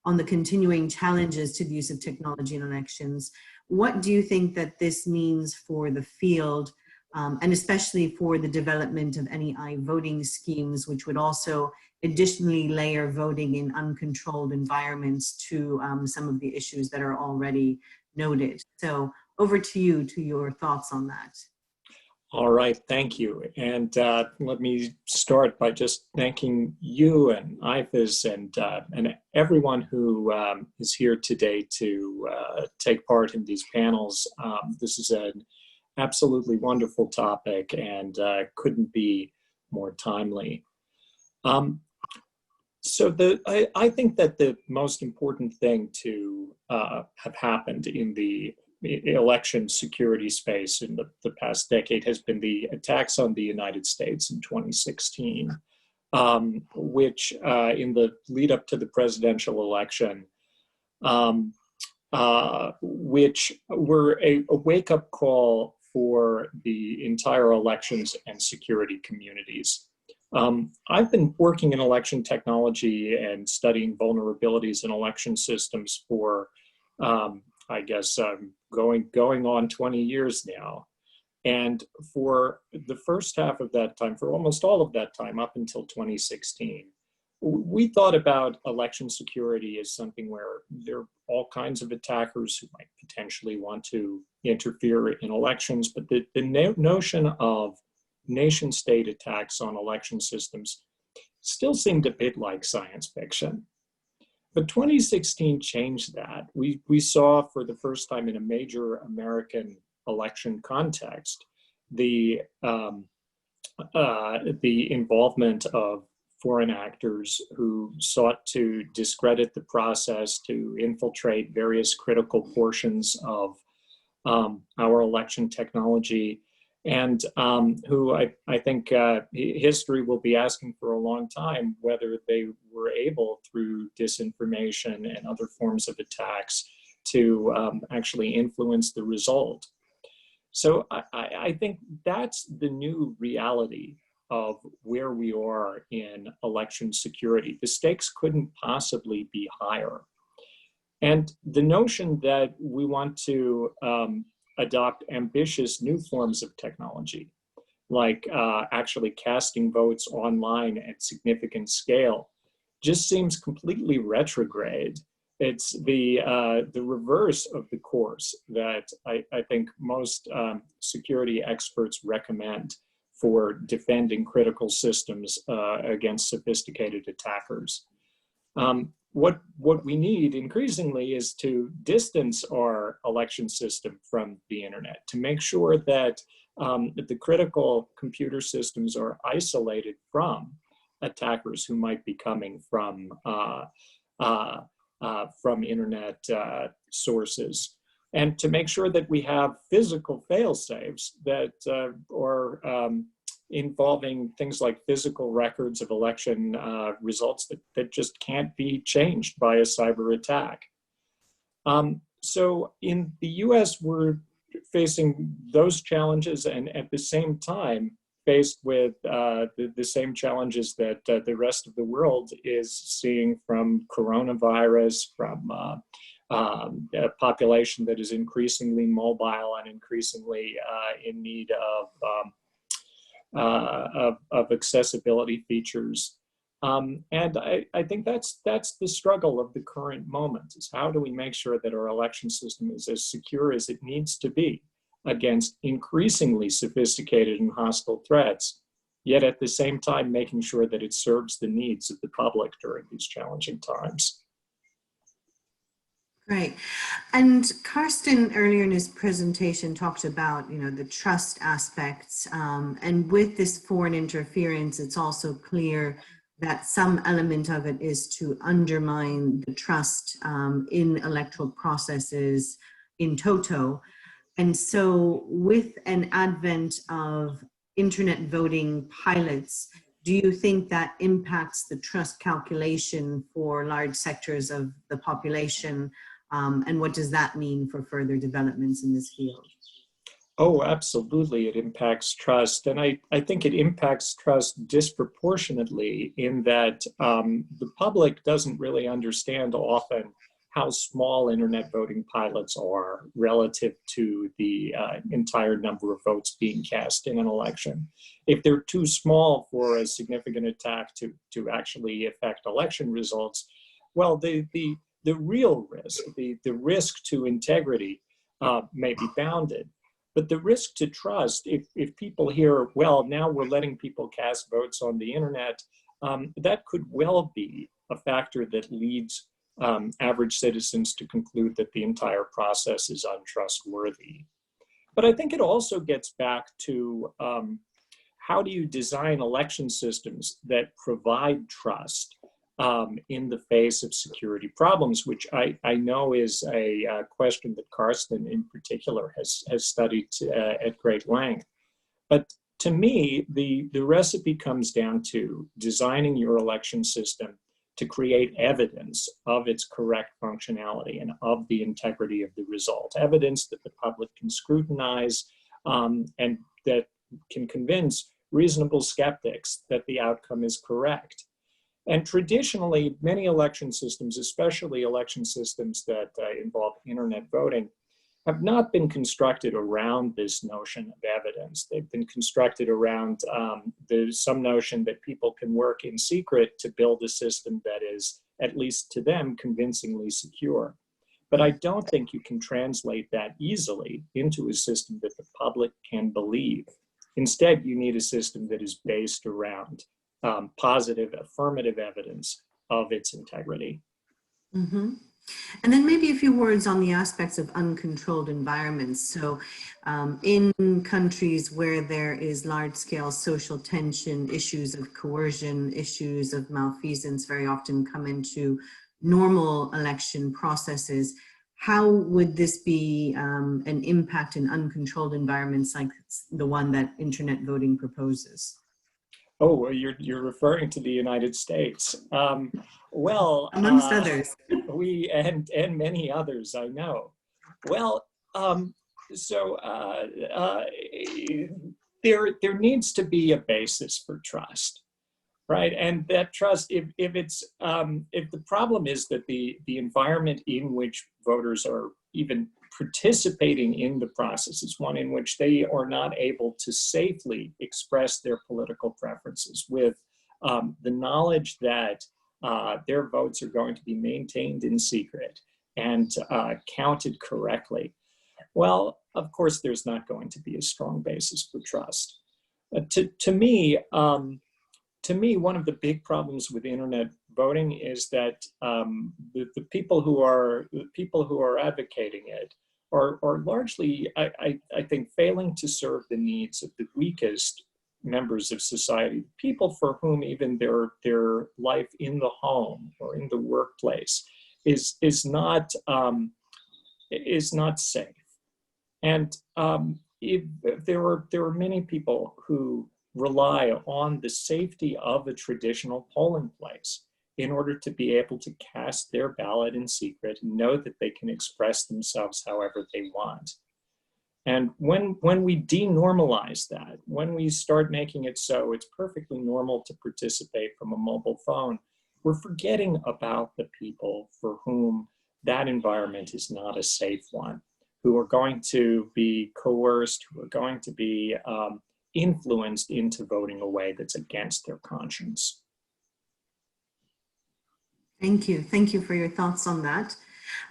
on the continuing challenges to the use of technology in elections. What do you think that this means for the field, and especially for the development of any voting schemes, which would also additionally layer voting in uncontrolled environments to some of the issues that are already noted? So over to you, to your thoughts on that. All right, thank you. And let me start by just thanking you and IFES and everyone who is here today to take part in these panels. This is an absolutely wonderful topic and couldn't be more timely. So I think that the most important thing to have happened in the election security space in the past decade has been the attacks on the United States in 2016, which in the lead up to the presidential election, which were a wake-up call for the entire elections and security communities. I've been working in election technology and studying vulnerabilities in election systems for I guess going on 20 years now. And for the first half of that time, for almost all of that time, up until 2016, we thought about election security as something where there are all kinds of attackers who might potentially want to interfere in elections, but the notion of nation state attacks on election systems still seemed a bit like science fiction. But 2016 changed that. We saw for the first time in a major American election context the involvement of foreign actors who sought to discredit the process, to infiltrate various critical portions of our election technology, and who I think history will be asking for a long time whether they were able, through disinformation and other forms of attacks, to actually influence the result. So I think that's the new reality of where we are in election security. The stakes couldn't possibly be higher. And the notion that we want to adopt ambitious new forms of technology, like actually casting votes online at significant scale, just seems completely retrograde. It's the reverse of the course that I think most security experts recommend for defending critical systems against sophisticated attackers. What we need increasingly is to distance our election system from the internet, to make sure that the critical computer systems are isolated from attackers who might be coming from internet sources, and to make sure that we have physical fail-safes that are involving things like physical records of election results that just can't be changed by a cyber attack. So in the US, we're facing those challenges, and at the same time faced with the same challenges that the rest of the world is seeing from coronavirus, from a population that is increasingly mobile and increasingly in need of accessibility features. And I think that's the struggle of the current moment, is how do we make sure that our election system is as secure as it needs to be against increasingly sophisticated and hostile threats, yet at the same time making sure that it serves the needs of the public during these challenging times. Great. And Carsten earlier in his presentation talked about, the trust aspects. And with this foreign interference, it's also clear that some element of it is to undermine the trust in electoral processes in toto. And so with an advent of internet voting pilots, do you think that impacts the trust calculation for large sectors of the population? And what does that mean for further developments in this field? Oh, absolutely. It impacts trust. And I think it impacts trust disproportionately in that the public doesn't really understand often how small internet voting pilots are relative to the entire number of votes being cast in an election. If they're too small for a significant attack to actually affect election results, well, the real risk, the risk to integrity may be bounded. But the risk to trust, if people hear, well, now we're letting people cast votes on the internet, that could well be a factor that leads average citizens to conclude that the entire process is untrustworthy. But I think it also gets back to how do you design election systems that provide trust in the face of security problems, which I know is a question that Carsten in particular has studied at great length. But to me, the recipe comes down to designing your election system to create evidence of its correct functionality and of the integrity of the result, evidence that the public can scrutinize and that can convince reasonable skeptics that the outcome is correct. And traditionally, many election systems, especially election systems that involve internet voting, have not been constructed around this notion of evidence. They've been constructed around some notion that people can work in secret to build a system that is, at least to them, convincingly secure. But I don't think you can translate that easily into a system that the public can believe. Instead, you need a system that is based around positive, affirmative evidence of its integrity. Mm-hmm. And then maybe a few words on the aspects of uncontrolled environments. So in countries where there is large-scale social tension, issues of coercion, issues of malfeasance very often come into normal election processes. How would this be an impact in uncontrolled environments like the one that internet voting proposes? Oh, well, you're referring to the United States. Well, amongst others. We and many others, I know. Well, there needs to be a basis for trust, right? And that trust, if the problem is that the environment in which voters are even participating in the process is one in which they are not able to safely express their political preferences with the knowledge that their votes are going to be maintained in secret and counted correctly. Well, of course, there's not going to be a strong basis for trust. To me, one of the big problems with internet voting is that the people who are advocating it are largely, I think, failing to serve the needs of the weakest members of society, people for whom even their life in the home or in the workplace is not safe. And there are many people who rely on the safety of a traditional polling place in order to be able to cast their ballot in secret and know that they can express themselves however they want. And when we denormalize that, when we start making it so it's perfectly normal to participate from a mobile phone, we're forgetting about the people for whom that environment is not a safe one, who are going to be coerced, who are going to be influenced into voting a way that's against their conscience. Thank you. Thank you for your thoughts on that.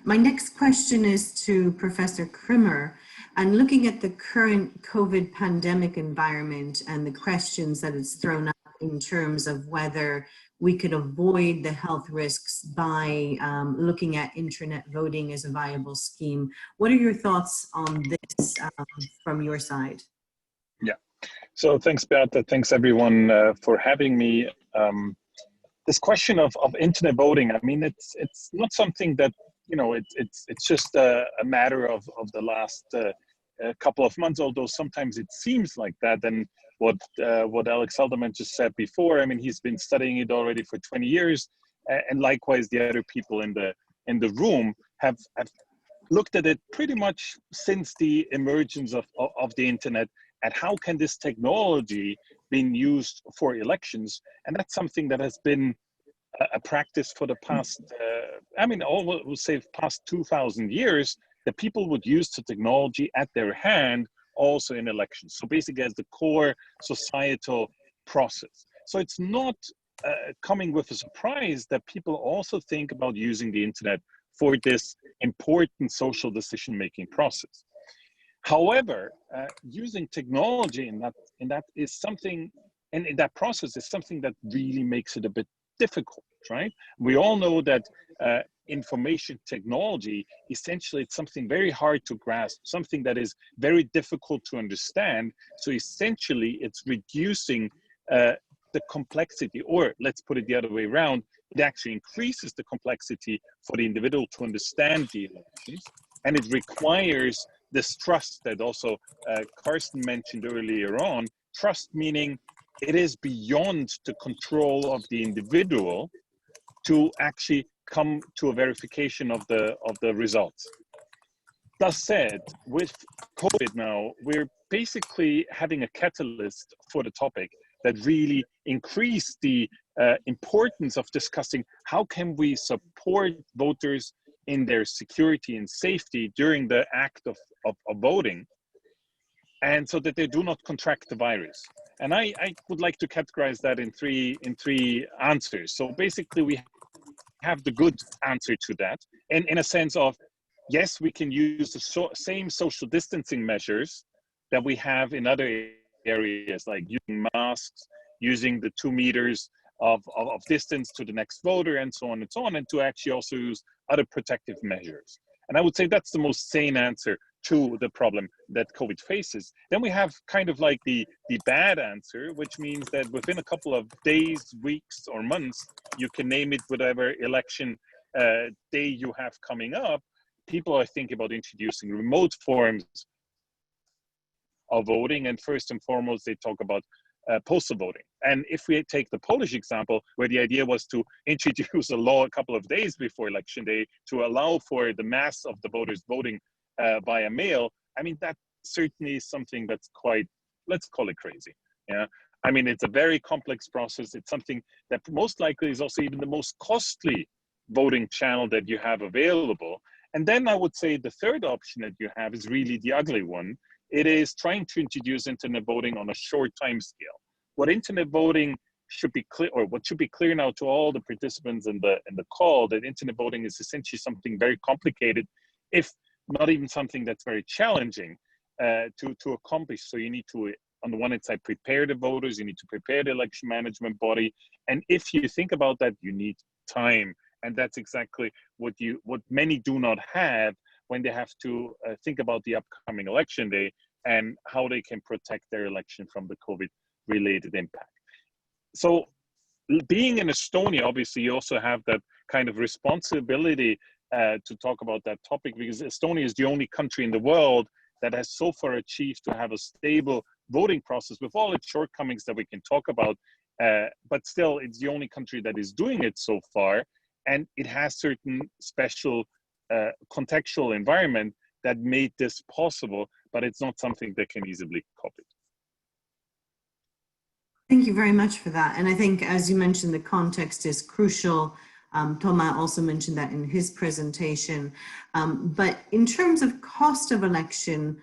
My next question is to Professor Krimmer. And looking at the current COVID pandemic environment and the questions that it's thrown up in terms of whether we could avoid the health risks by looking at internet voting as a viable scheme, what are your thoughts on this from your side? Yeah, so thanks, Beata. Thanks, everyone, for having me. This question of internet voting, I mean, it's not something that, you know, it's just a matter of the last couple of months, although sometimes it seems like that. And what Alex Halderman just said before, I mean, he's been studying it already for 20 years, and likewise the other people in the room have looked at it pretty much since the emergence of the internet, and how can this technology been used for elections. And that's something that has been a practice for the past, I mean, we'll say past 2,000 years, that people would use the technology at their hand also in elections. So basically as the core societal process. So it's not coming with a surprise that people also think about using the internet for this important social decision-making process. However, using technology in that is something, and in that process is something that really makes it a bit difficult, right? We all know that information technology, essentially it's something very hard to grasp, something that is very difficult to understand. So essentially it's reducing the complexity, or let's put it the other way around, it actually increases the complexity for the individual to understand the elections, and it requires this trust that also Carsten mentioned earlier on. Trust meaning it is beyond the control of the individual to actually come to a verification of the results. That said, with COVID now, we're basically having a catalyst for the topic that really increased the importance of discussing how can we support voters in their security and safety during the act of voting, and so that they do not contract the virus. And I would like to categorize that in three answers. So basically we have the good answer to that, and in a sense of, yes, we can use the same social distancing measures that we have in other areas, like using masks, using the 2 meters of distance to the next voter, and so on and so on, and to actually also use other protective measures. And I would say that's the most sane answer to the problem that COVID faces. Then we have kind of like the bad answer, which means that within a couple of days, weeks, or months, you can name it whatever election day you have coming up, people are thinking about introducing remote forms of voting, and first and foremost, they talk about postal voting. And if we take the Polish example, where the idea was to introduce a law a couple of days before election day to allow for the mass of the voters voting via mail, I mean, that certainly is something that's quite, let's call it crazy. Yeah, I mean, it's a very complex process. It's something that most likely is also even the most costly voting channel that you have available. And then I would say the third option that you have is really the ugly one. It is trying to introduce internet voting on a short time scale. What internet voting should be clear, or what should be clear now to all the participants in the call, that internet voting is essentially something very complicated, if not even something that's very challenging to accomplish. So you need to, on the one hand side, prepare the voters, you need to prepare the election management body. And if you think about that, you need time. And that's exactly what many do not have when they have to think about the upcoming election day and how they can protect their election from the COVID-related impact. So being in Estonia, obviously, you also have that kind of responsibility to talk about that topic, because Estonia is the only country in the world that has so far achieved to have a stable voting process with all its shortcomings that we can talk about. But still, it's the only country that is doing it so far. And it has certain special contextual environment that made this possible, but it's not something that can easily be copied. Thank you very much for that. And I think, as you mentioned, the context is crucial. Thomas also mentioned that in his presentation. But in terms of cost of election,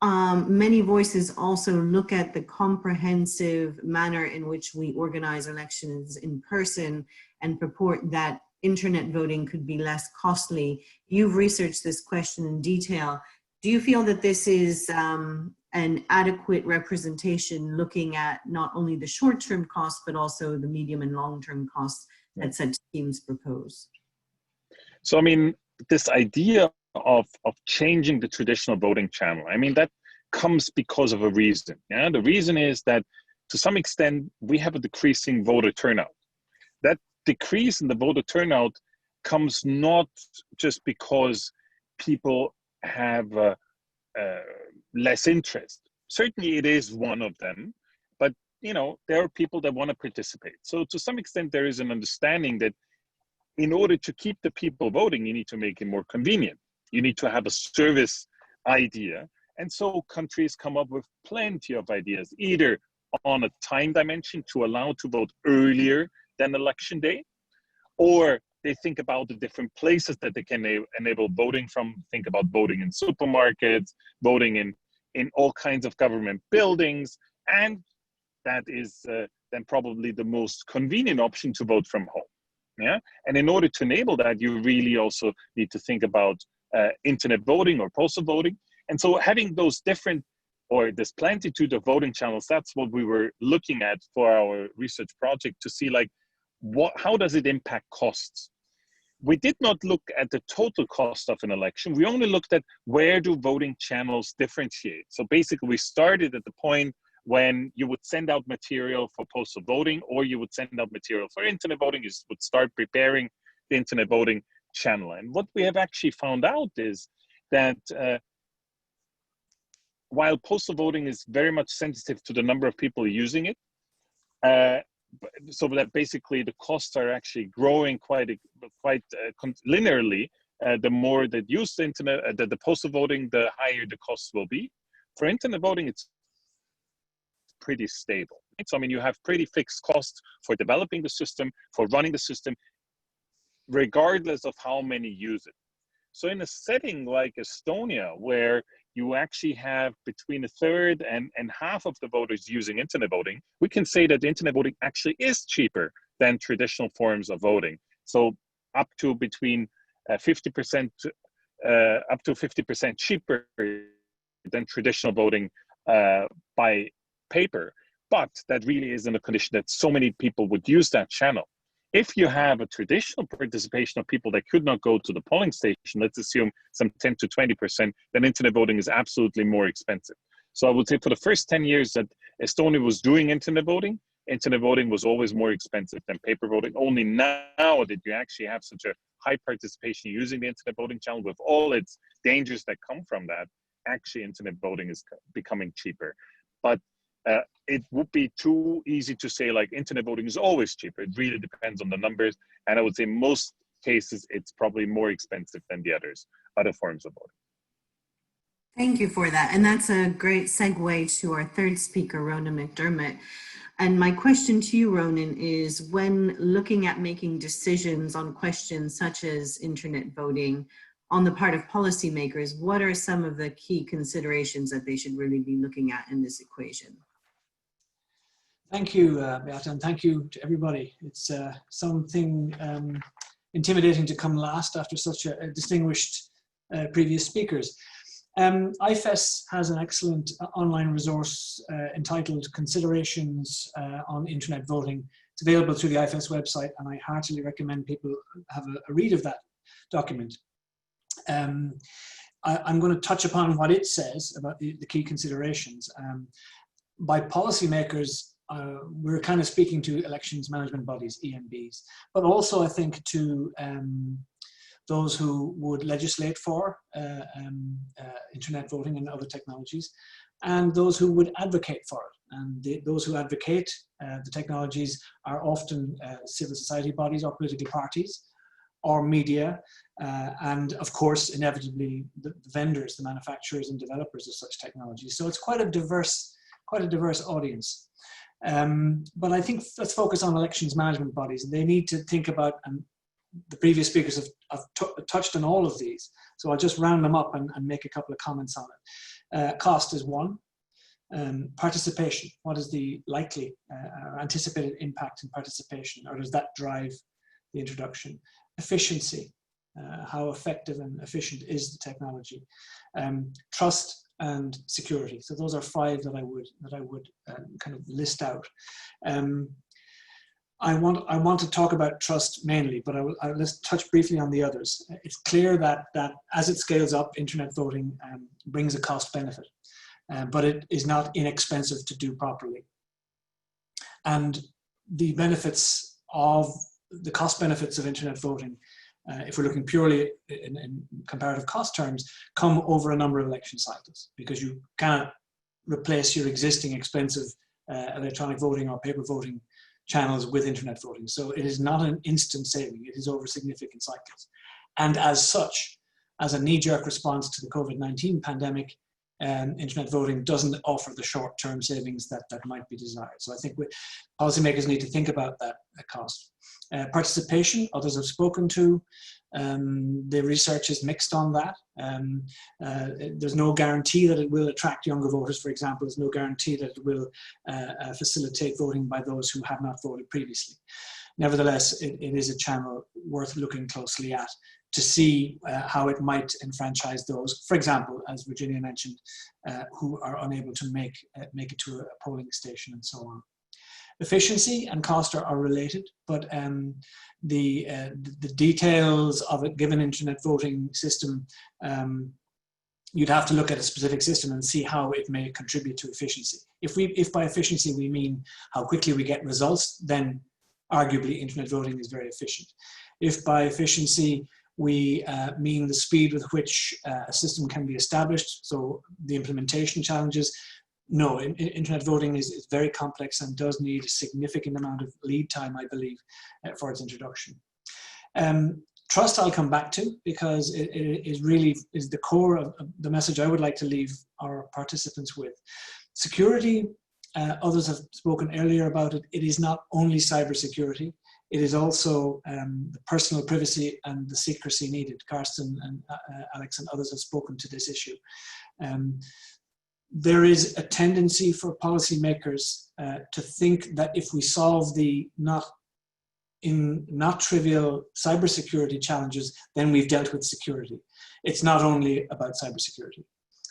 many voices also look at the comprehensive manner in which we organize elections in person and purport that internet voting could be less costly. You've researched this question in detail. Do you feel that this is an adequate representation looking at not only the short-term costs, but also the medium and long-term costs that such schemes propose? So, I mean, this idea of changing the traditional voting channel, I mean, that comes because of a reason. Yeah, the reason is that to some extent we have a decreasing voter turnout. That decrease in the voter turnout comes not just because people have less interest. Certainly it is one of them, but you know, there are people that want to participate. So to some extent there is an understanding that in order to keep the people voting, you need to make it more convenient. You need to have a service idea. And so countries come up with plenty of ideas, either on a time dimension to allow to vote earlier than election day, or they think about the different places that they can enable voting from. Think about voting in supermarkets, voting in all kinds of government buildings, and that is then probably the most convenient option to vote from home. Yeah, and in order to enable that, you really also need to think about internet voting or postal voting. And so having those different, or this plentitude of voting channels, that's what we were looking at for our research project to see, like, how does it impact costs? We did not look at the total cost of an election. We only looked at where do voting channels differentiate. So basically we started at the point when you would send out material for postal voting, or you would send out material for internet voting. You would start preparing the internet voting channel. And what we have actually found out is that while postal voting is very much sensitive to the number of people using it, so that basically the costs are actually growing quite linearly. The more that use the internet, the postal voting, the higher the costs will be. For internet voting, it's pretty stable. So I mean, you have pretty fixed costs for developing the system, for running the system, regardless of how many use it. So in a setting like Estonia, where you actually have between a third and half of the voters using internet voting, we can say that internet voting actually is cheaper than traditional forms of voting. So up to between 50%, up to 50% cheaper than traditional voting by paper. But that really is in a condition that so many people would use that channel. If you have a traditional participation of people that could not go to the polling station, let's assume some 10 to 20%, then internet voting is absolutely more expensive. So I would say for the first 10 years that Estonia was doing internet voting was always more expensive than paper voting. Only now that you actually have such a high participation using the internet voting channel with all its dangers that come from that, actually internet voting is becoming cheaper. But it would be too easy to say like internet voting is always cheaper. It really depends on the numbers. And I would say most cases, it's probably more expensive than the other forms of voting. Thank you for that. And that's a great segue to our third speaker, Rona Mcdermott. And my question to you, Ronan, is when looking at making decisions on questions such as internet voting on the part of policymakers, what are some of the key considerations that they should really be looking at in this equation? Thank you, Beata, and thank you to everybody. It's something intimidating to come last after such a distinguished previous speakers. IFES has an excellent online resource entitled Considerations on Internet Voting. It's available through the IFES website, and I heartily recommend people have a read of that document. I'm going to touch upon what it says about the key considerations. By policymakers, we're kind of speaking to elections management bodies, EMBs, but also I think to those who would legislate for internet voting and other technologies, and those who would advocate for it. And those who advocate the technologies are often civil society bodies or political parties or media, and of course, inevitably, the vendors, the manufacturers and developers of such technologies. So it's quite a diverse audience. But I think let's focus on elections management bodies. They need to think about, and the previous speakers have touched on all of these, so I'll just round them up and make a couple of comments on it. Cost is one. Participation, what is the likely anticipated impact in participation, or does that drive the introduction? efficiency, how effective and efficient is the technology, trust, and security. So those are 5 that I would kind of list out. I want to talk about trust mainly, but let's touch briefly on the others. It's clear that as it scales up, internet voting brings a cost benefit, but it is not inexpensive to do properly. And the benefits of the cost benefits of internet voting, if we're looking purely in comparative cost terms, come over a number of election cycles, because you cannot replace your existing expensive electronic voting or paper voting channels with internet voting. So it is not an instant saving, it is over significant cycles. And as such, as a knee-jerk response to the COVID-19 pandemic, internet voting doesn't offer the short-term savings that might be desired. So I think policymakers need to think about that cost. Participation, others have spoken to. The research is mixed on that. There's no guarantee that it will attract younger voters, for example. There's no guarantee that it will facilitate voting by those who have not voted previously. Nevertheless, it is a channel worth looking closely at to see how it might enfranchise those, for example, as Virginia mentioned, who are unable to make it to a polling station and so on. Efficiency and cost are related, but the details of a given internet voting system, you'd have to look at a specific system and see how it may contribute to efficiency. If by efficiency we mean how quickly we get results, then arguably internet voting is very efficient. If by efficiency we mean the speed with which a system can be established, so the implementation challenges, no, internet voting is very complex and does need a significant amount of lead time, I believe, for its introduction. Trust I'll come back to, because it is really the core of the message I would like to leave our participants with. Security, others have spoken earlier about it. It is not only cybersecurity. It is also the personal privacy and the secrecy needed. Carsten and Alex and others have spoken to this issue. There is a tendency for policymakers to think that if we solve the not trivial cybersecurity challenges, then we've dealt with security. It's not only about cybersecurity.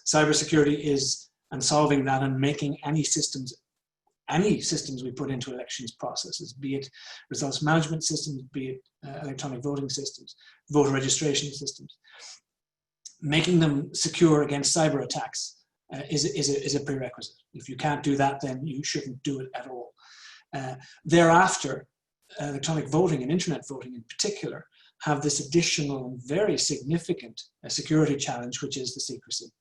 Cybersecurity is, and solving that and making any systems we put into elections processes, be it results management systems, be it electronic voting systems, voter registration systems, making them secure against cyber attacks is a prerequisite. If you can't do that, then you shouldn't do it at all. Thereafter, electronic voting and internet voting in particular have this additional and very significant security challenge, which is the secrecy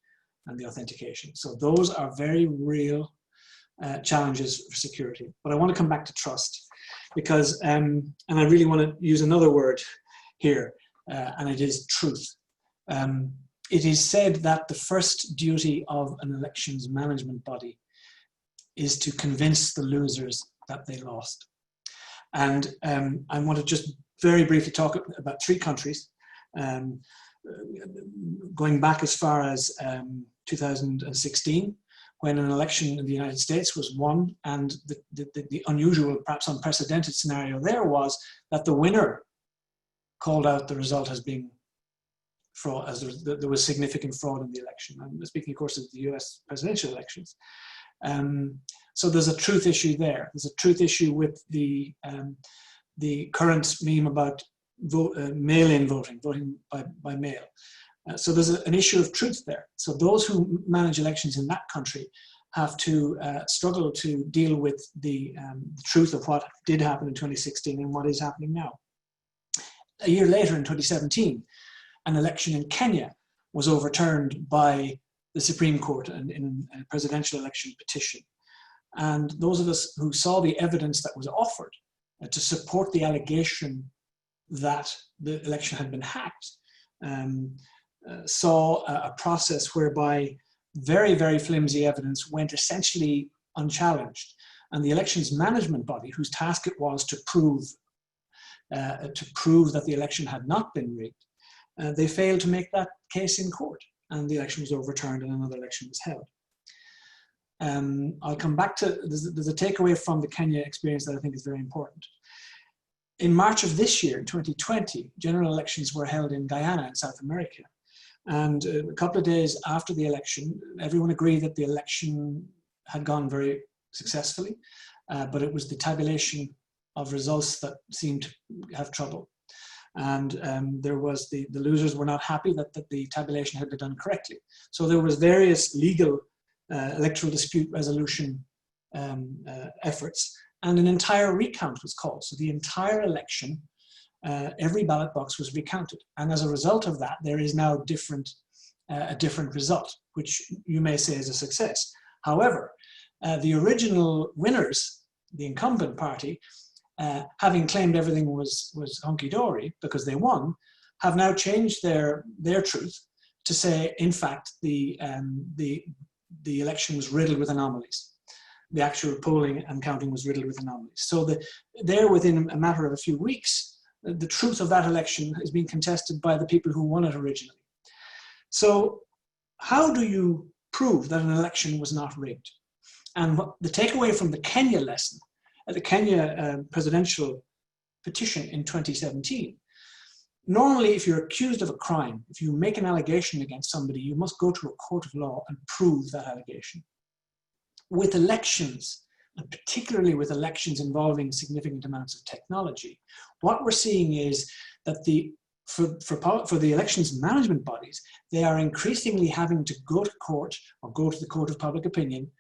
and the authentication. So those are very real challenges for security. But I want to come back to trust, because, and I really want to use another word here, and it is truth. It is said that the first duty of an elections management body is to convince the losers that they lost. And I want to just very briefly talk about 3 countries, going back as far as 2016, when an election in the United States was won, and the unusual, perhaps unprecedented scenario there was that the winner called out the result as being fraud, as there was significant fraud in the election. I'm speaking, of course, of the US presidential elections. So there's a truth issue there. There's a truth issue with the current meme about mail-in voting, voting by mail. So there's an issue of truth there. So those who manage elections in that country have to struggle to deal with the truth of what did happen in 2016 and what is happening now. A year later, in 2017, an election in Kenya was overturned by the Supreme Court in a presidential election petition. And those of us who saw the evidence that was offered to support the allegation that the election had been hacked saw a process whereby very, very flimsy evidence went essentially unchallenged. And the elections management body, whose task it was to prove that the election had not been rigged, they failed to make that case in court, and the election was overturned and another election was held. I'll come back to, there's a takeaway from the Kenya experience that I think is very important. in March of this year, 2020, general elections were held in Guyana in South America. And a couple of days after the election, everyone agreed that the election had gone very successfully, but it was the tabulation of results that seemed to have trouble. And there was the losers were not happy that the tabulation had been done correctly. So there was various legal electoral dispute resolution efforts, and an entire recount was called. So the entire election, every ballot box was recounted. And as a result of that, there is now a different result, which you may say is a success. However, the original winners, the incumbent party, having claimed everything was hunky-dory because they won, have now changed their truth to say, in fact, the election was riddled with anomalies. The actual polling and counting was riddled with anomalies. So there, within a matter of a few weeks, the truth of that election is being contested by the people who won it originally. So how do you prove that an election was not rigged? And the takeaway from the Kenya lesson, the Kenya presidential petition in 2017, normally if you're accused of a crime, if you make an allegation against somebody, you must go to a court of law and prove that allegation. With elections, and particularly with elections involving significant amounts of technology, what we're seeing is that for the elections management bodies, they are increasingly having to go to court or go to the court of public opinion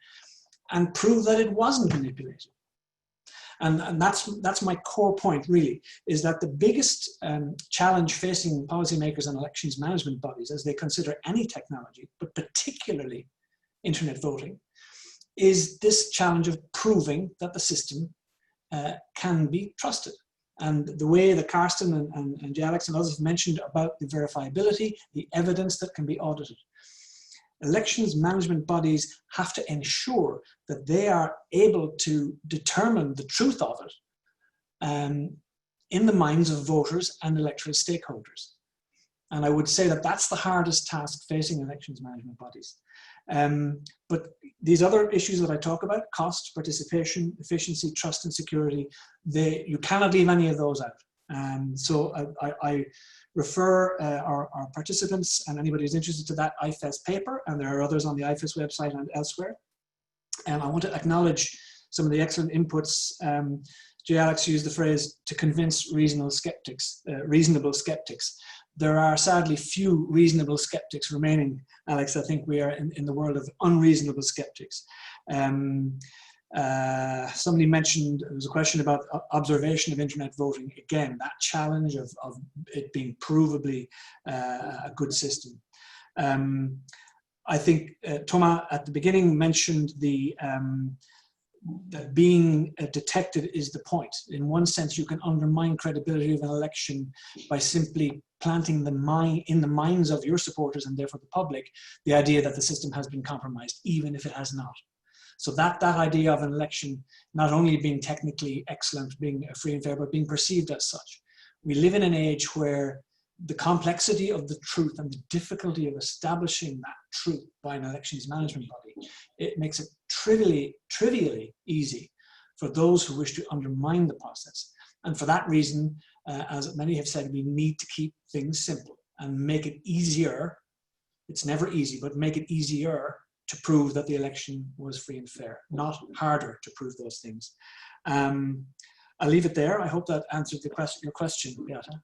and prove that it wasn't manipulated. And that's my core point, really, is that the biggest challenge facing policymakers and elections management bodies as they consider any technology, but particularly internet voting, is this challenge of proving that the system can be trusted. And the way that Carsten and Alex and others have mentioned about the verifiability, the evidence that can be audited. Elections management bodies have to ensure that they are able to determine the truth of it in the minds of voters and electoral stakeholders. And I would say that that's the hardest task facing elections management bodies. But these other issues that I talk about, cost, participation, efficiency, trust and security, you cannot leave any of those out. So I refer our participants and anybody who's interested to that IFES paper, and there are others on the IFES website and elsewhere. And I want to acknowledge some of the excellent inputs. Alex used the phrase to convince reasonable skeptics. There are sadly few reasonable skeptics remaining, Alex. I think we are in the world of unreasonable skeptics. Somebody mentioned, there was a question about observation of internet voting. Again, that challenge of it being provably a good system. I think Thomas at the beginning mentioned that being detected is the point. In one sense, you can undermine credibility of an election by simply planting in the minds of your supporters and therefore the public, the idea that the system has been compromised, even if it has not. So that idea of an election not only being technically excellent, being free and fair, but being perceived as such. We live in an age where the complexity of the truth and the difficulty of establishing that truth by an elections management body, it makes it trivially easy for those who wish to undermine the process. And for that reason, as many have said, we need to keep things simple and make it easier. It's never easy, but make it easier to prove that the election was free and fair, not harder to prove those things. I'll leave it there. I hope that answered your question, Beata.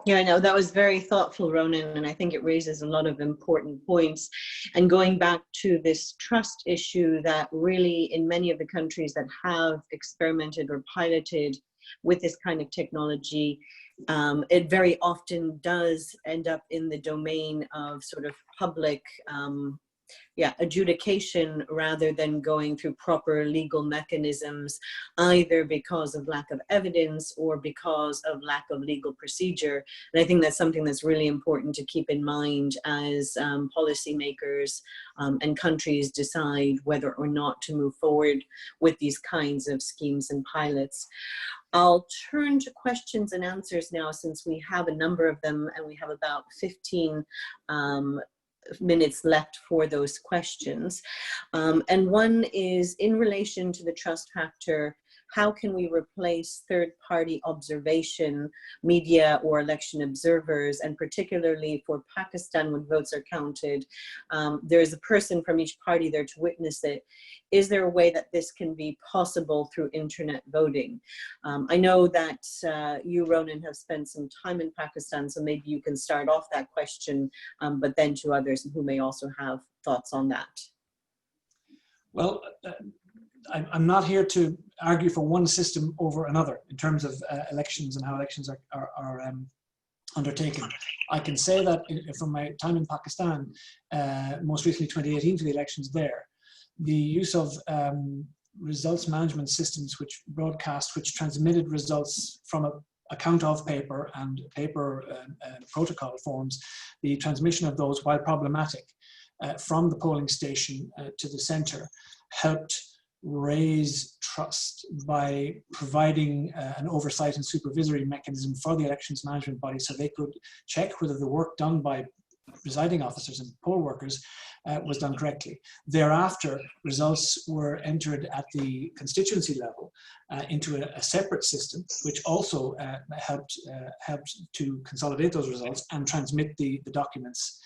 Yeah, I know that was very thoughtful, Ronan, and I think it raises a lot of important points. And going back to this trust issue that really in many of the countries that have experimented or piloted with this kind of technology, it very often does end up in the domain of sort of public adjudication rather than going through proper legal mechanisms, either because of lack of evidence or because of lack of legal procedure. And I think that's something that's really important to keep in mind as policymakers and countries decide whether or not to move forward with these kinds of schemes and pilots. I'll turn to questions and answers now, since we have a number of them and we have about 15 minutes left for those questions. And one is in relation to the trust factor. how can we replace third-party observation, media or election observers, and particularly for Pakistan when votes are counted, there's a person from each party there to witness it. Is there a way that this can be possible through internet voting? I know that you, Ronan, have spent some time in Pakistan, so maybe you can start off that question, but then to others who may also have thoughts on that. Well, I'm not here to argue for one system over another in terms of elections and how elections are undertaken. I can say that from my time in Pakistan, most recently 2018 for the elections there, the use of results management systems which transmitted results from a count of paper and paper protocol forms, the transmission of those, while problematic, from the polling station to the center, helped raise trust by providing an oversight and supervisory mechanism for the elections management body so they could check whether the work done by presiding officers and poll workers was done correctly. Thereafter, results were entered at the constituency level into a separate system, which also helped to consolidate those results and transmit the documents,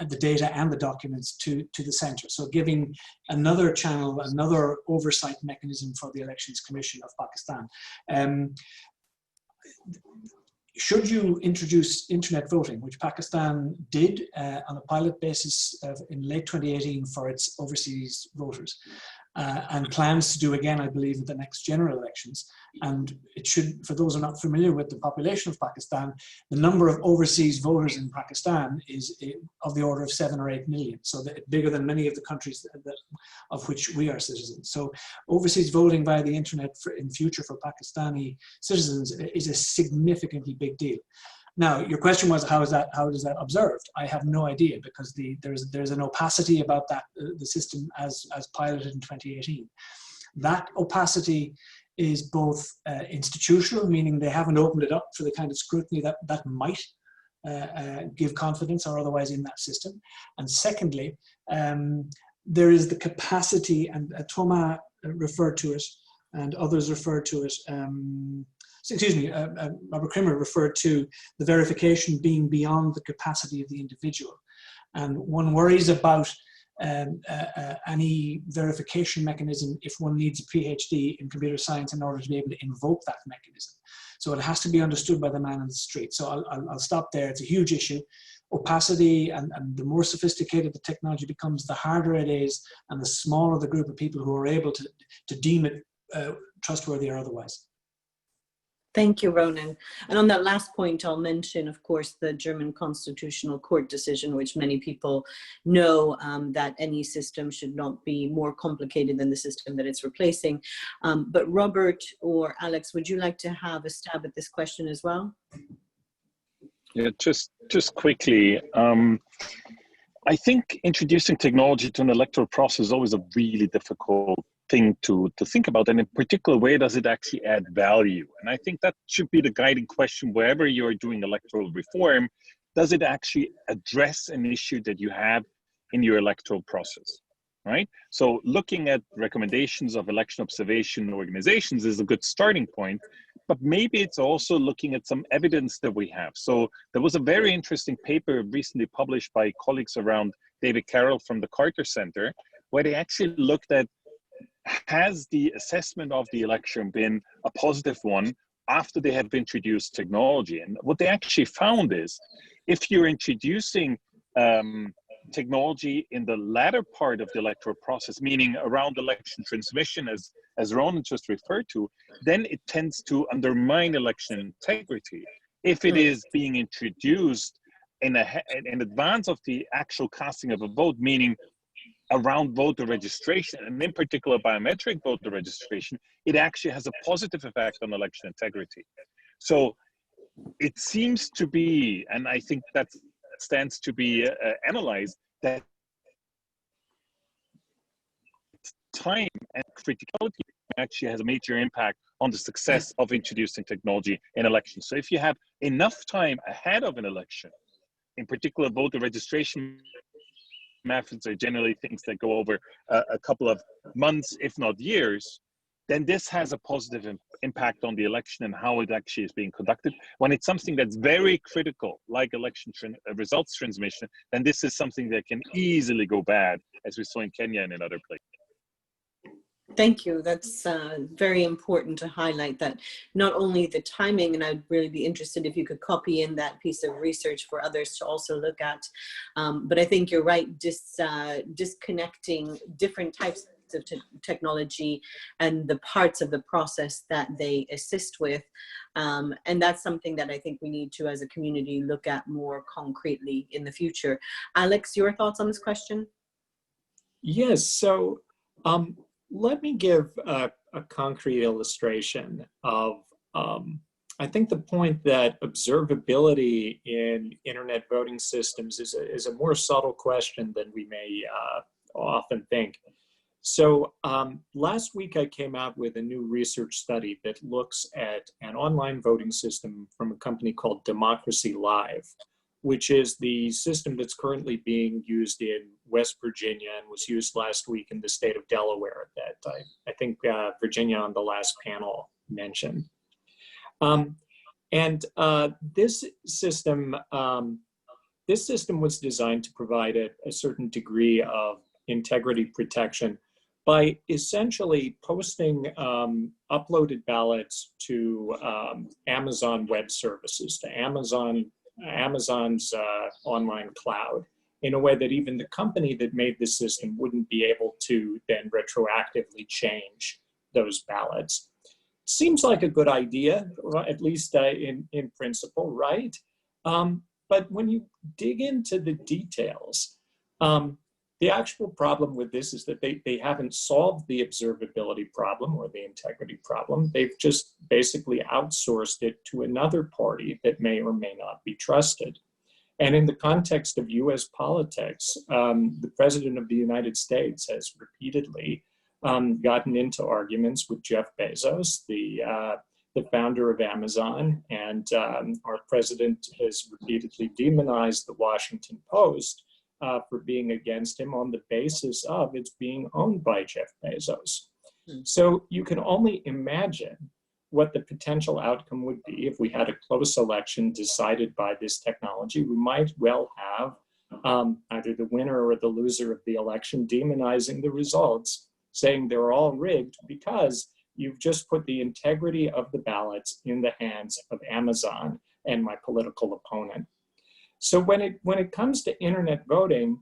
the data and the documents to the center. So giving another channel, another oversight mechanism for the Elections Commission of Pakistan. Should you introduce internet voting, which Pakistan did on a pilot basis in late 2018 for its overseas voters, and plans to do again, I believe, at the next general elections. And it should, for those who are not familiar with the population of Pakistan, the number of overseas voters in Pakistan is of the order of 7 or 8 million, so that bigger than many of the countries of which we are citizens. So overseas voting via the internet in future for Pakistani citizens is a significantly big deal. Now, your question was, how is that observed? I have no idea, because there's an opacity about that, the system as piloted in 2018. That opacity is both institutional, meaning they haven't opened it up for the kind of scrutiny that might give confidence or otherwise in that system. And secondly, there is the capacity, and Thomas referred to it, and others referred to it, Robert Krimmer referred to the verification being beyond the capacity of the individual. And one worries about any verification mechanism if one needs a PhD in computer science in order to be able to invoke that mechanism. So it has to be understood by the man in the street. So I'll stop there. It's a huge issue. Opacity, and the more sophisticated the technology becomes, the harder it is, and the smaller the group of people who are able to deem it trustworthy or otherwise. Thank you, Ronan. And on that last point, I'll mention, of course, the German Constitutional Court decision, which many people know, that any system should not be more complicated than the system that it's replacing. But Robert or Alex, would you like to have a stab at this question as well? Yeah, just quickly. I think introducing technology to an electoral process is always a really difficult thing to think about, and in particular, where does it actually add value? And I think that should be the guiding question wherever you're doing electoral reform. Does it actually address an issue that you have in your electoral process, right? So looking at recommendations of election observation organizations is a good starting point, but maybe it's also looking at some evidence that we have. So there was a very interesting paper recently published by colleagues around David Carroll from the Carter Center, where they actually looked at, has the assessment of the election been a positive one after they have introduced technology? And what they actually found is, if you're introducing technology in the latter part of the electoral process, meaning around election transmission, as Ronan just referred to, then it tends to undermine election integrity. If it is being introduced in advance of the actual casting of a vote, meaning around voter registration, and in particular biometric voter registration, it actually has a positive effect on election integrity. So it seems to be, and I think that stands to be analyzed, that time and criticality actually has a major impact on the success of introducing technology in elections. So if you have enough time ahead of an election, in particular voter registration methods are generally things that go over a couple of months, if not years, then this has a positive impact on the election and how it actually is being conducted. When it's something that's very critical, like election results transmission, then this is something that can easily go bad, as we saw in Kenya and in other places. Thank you. That's very important to highlight that not only the timing, and I'd really be interested if you could copy in that piece of research for others to also look at, but I think you're right, disconnecting different types of technology and the parts of the process that they assist with. And that's something that I think we need to, as a community, look at more concretely in the future. Alex, your thoughts on this question? Yes, so let me give a concrete illustration of, I think the point that observability in internet voting systems is a more subtle question than we may often think. So last week I came out with a new research study that looks at an online voting system from a company called Democracy Live, which is the system that's currently being used in West Virginia and was used last week in the state of Delaware that I think Virginia on the last panel mentioned. This system was designed to provide a certain degree of integrity protection by essentially posting uploaded ballots to Amazon Web Services, to Amazon's online cloud, in a way that even the company that made this system wouldn't be able to then retroactively change those ballots. Seems like a good idea, at least in principle, right? But when you dig into the details, the actual problem with this is that they haven't solved the observability problem or the integrity problem. They've just basically outsourced it to another party that may or may not be trusted. And in the context of US politics, the President of the United States has repeatedly gotten into arguments with Jeff Bezos, the founder of Amazon, and our president has repeatedly demonized the Washington Post for being against him on the basis of its being owned by Jeff Bezos. So you can only imagine what the potential outcome would be if we had a close election decided by this technology. We might well have either the winner or the loser of the election demonizing the results, saying they're all rigged because you've just put the integrity of the ballots in the hands of Amazon and my political opponent. So when it comes to internet voting,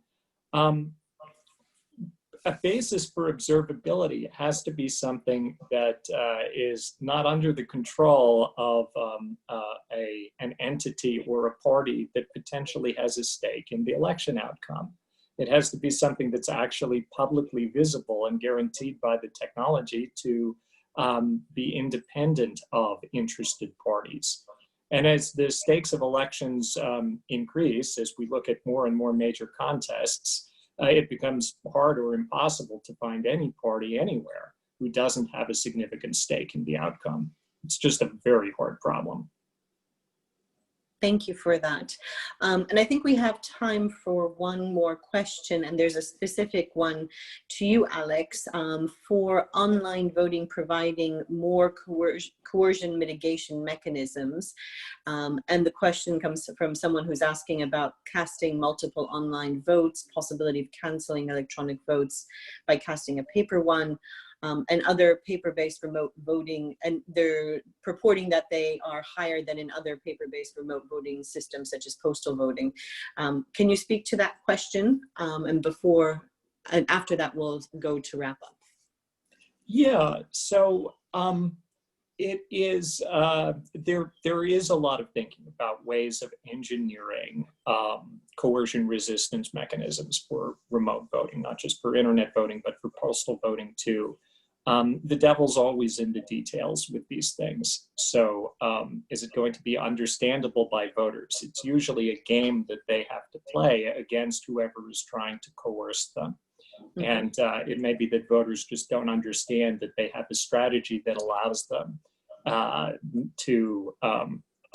a basis for observability has to be something that is not under the control of an entity or a party that potentially has a stake in the election outcome. It has to be something that's actually publicly visible and guaranteed by the technology to be independent of interested parties. And as the stakes of elections increase, as we look at more and more major contests, it becomes hard or impossible to find any party anywhere who doesn't have a significant stake in the outcome. It's just a very hard problem. Thank you for that. And I think we have time for one more question, and there's a specific one to you, Alex, for online voting providing more coercion mitigation mechanisms. And the question comes from someone who's asking about casting multiple online votes, possibility of canceling electronic votes by casting a paper one. And other paper-based remote voting, and they're purporting that they are higher than in other paper-based remote voting systems such as postal voting. Can you speak to that question? And after that, we'll go to wrap up. Yeah, so it is, there is a lot of thinking about ways of engineering coercion resistance mechanisms for remote voting, not just for internet voting, but for postal voting too. The devil's always in the details with these things. So is it going to be understandable by voters? It's usually a game that they have to play against whoever is trying to coerce them. And it may be that voters just don't understand that they have a strategy that allows them to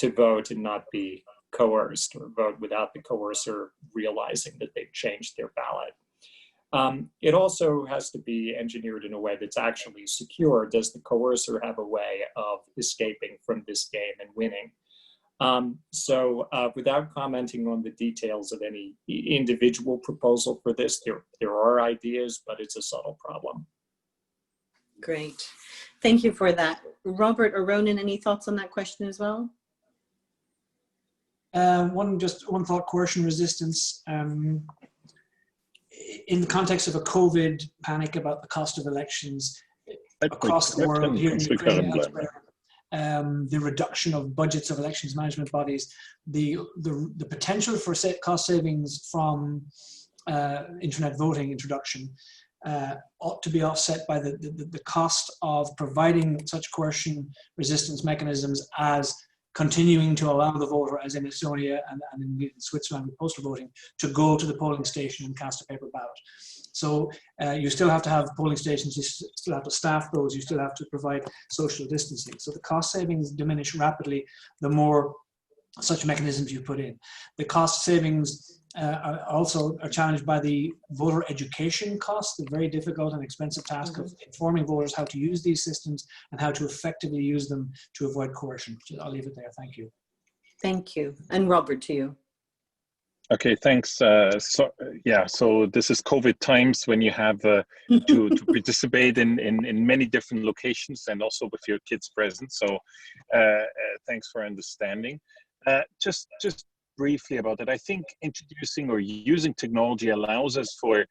vote and not be coerced, or vote without the coercer realizing that they've changed their ballot. It also has to be engineered in a way that's actually secure. Does the coercer have a way of escaping from this game and winning? Without commenting on the details of any individual proposal for this, there are ideas, but it's a subtle problem. Great. Thank you for that. Robert or Ronan, any thoughts on that question as well? One thought: coercion resistance. In the context of a COVID panic about the cost of elections across the world, here in Ukraine and elsewhere, the reduction of budgets of elections management bodies, the potential for cost savings from internet voting introduction ought to be offset by the cost of providing such coercion resistance mechanisms as continuing to allow the voter, as in Estonia and in Switzerland with postal voting, to go to the polling station and cast a paper ballot. So you still have to have polling stations, you still have to staff those, you still have to provide social distancing. So the cost savings diminish rapidly the more such mechanisms you put in. The cost savings are challenged by the voter education costs, the very difficult and expensive task of informing voters how to use these systems and how to effectively use them to avoid coercion. I'll leave it there. Thank you. Thank you. And Robert, to you. Okay, thanks. So this is COVID times when you have to participate in many different locations and also with your kids present. So thanks for understanding. Just briefly about that, I think introducing or using technology allows us for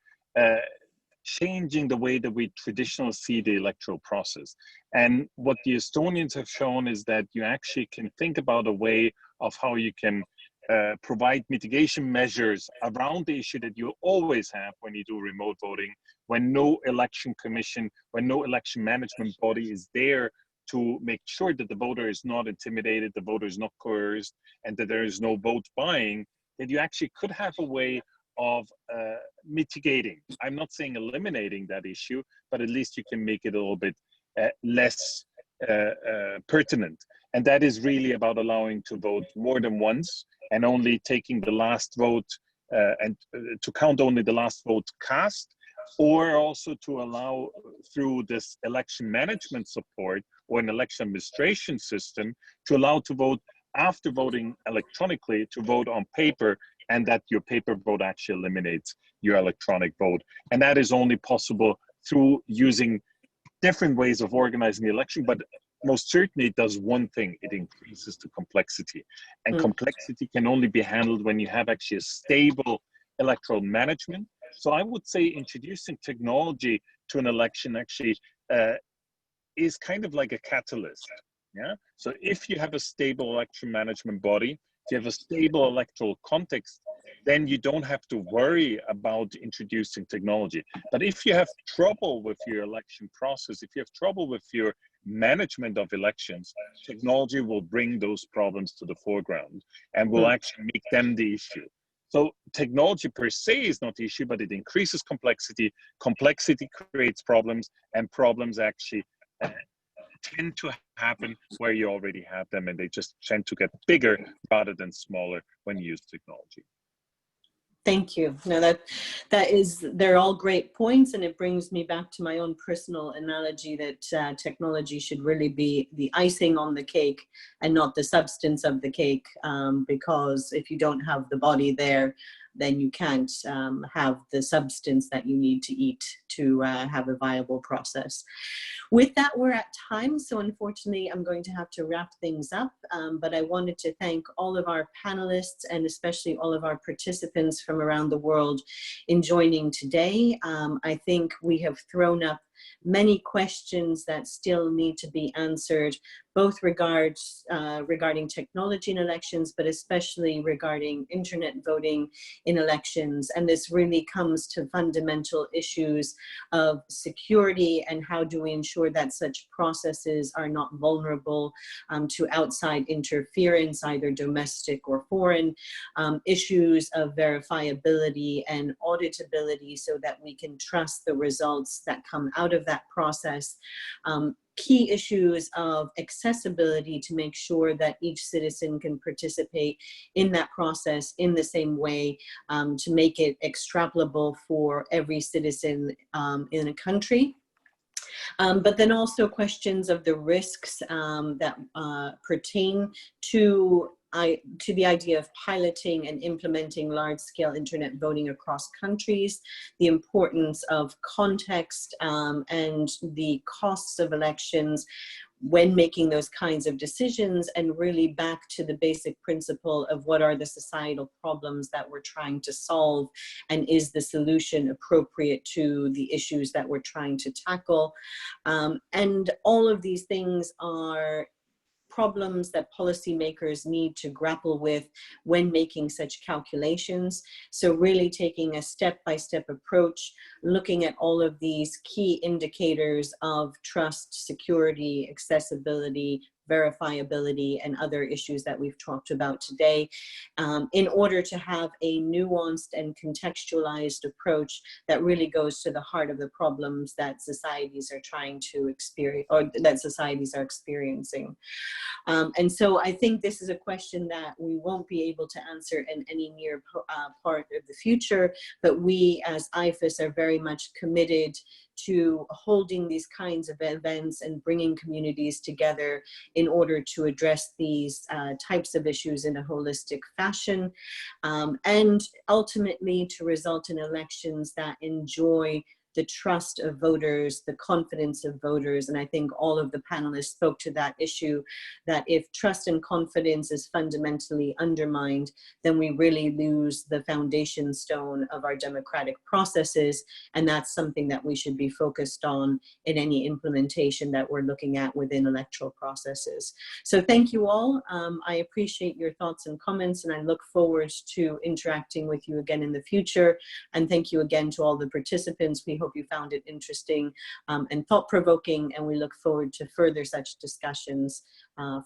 changing the way that we traditionally see the electoral process. And what the Estonians have shown is that you actually can think about a way of how you can provide mitigation measures around the issue that you always have when you do remote voting, when no election commission, when no election management body is there to make sure that the voter is not intimidated, the voter is not coerced, and that there is no vote buying, that you actually could have a way of mitigating. I'm not saying eliminating that issue, but at least you can make it a little bit less pertinent. And that is really about allowing to vote more than once and only taking the last vote and to count only the last vote cast, or also to allow through this election management support or an election administration system to allow to vote after voting electronically to vote on paper, and that your paper vote actually eliminates your electronic vote. And that is only possible through using different ways of organizing the election, but most certainly it does one thing: it increases the complexity. And complexity can only be handled when you have actually a stable electoral management. So I would say introducing technology to an election actually is kind of like a catalyst. Yeah. So if you have a stable election management body, if you have a stable electoral context, then you don't have to worry about introducing technology. But if you have trouble with your election process, if you have trouble with your management of elections, technology will bring those problems to the foreground and will actually make them the issue. So technology per se is not the issue, but it increases complexity. Complexity creates problems, and problems actually tend to happen where you already have them, and they just tend to get bigger rather than smaller when you use technology. Thank you. No, they're all great points, and it brings me back to my own personal analogy that technology should really be the icing on the cake and not the substance of the cake, because if you don't have the body there, then you can't have the substance that you need to eat to have a viable process. With that, we're at time, so unfortunately I'm going to have to wrap things up, but I wanted to thank all of our panelists and especially all of our participants from around the world in joining today. I think we have thrown up many questions that still need to be answered, both regarding technology in elections, but especially regarding internet voting in elections. And this really comes to fundamental issues of security and how do we ensure that such processes are not vulnerable to outside interference, either domestic or foreign, issues of verifiability and auditability so that we can trust the results that come out of that process. key issues of accessibility to make sure that each citizen can participate in that process in the same way, to make it extrapolable for every citizen in a country. But then also questions of the risks that pertain to the idea of piloting and implementing large-scale internet voting across countries, the importance of context and the costs of elections when making those kinds of decisions, and really back to the basic principle of what are the societal problems that we're trying to solve, and is the solution appropriate to the issues that we're trying to tackle. And all of these things are problems that policymakers need to grapple with when making such calculations. So really taking a step-by-step approach, looking at all of these key indicators of trust, security, accessibility, verifiability, and other issues that we've talked about today, in order to have a nuanced and contextualized approach that really goes to the heart of the problems that societies are trying to experience, or that societies are experiencing. And so I think this is a question that we won't be able to answer in any near part of the future, but we as IFES are very much committed to holding these kinds of events and bringing communities together in order to address these types of issues in a holistic fashion, and ultimately to result in elections that enjoy the trust of voters, the confidence of voters. And I think all of the panelists spoke to that issue, that if trust and confidence is fundamentally undermined, then we really lose the foundation stone of our democratic processes. And that's something that we should be focused on in any implementation that we're looking at within electoral processes. So thank you all. I appreciate your thoughts and comments, and I look forward to interacting with you again in the future. And thank you again to all the participants. We hope you found it interesting and thought-provoking, and we look forward to further such discussions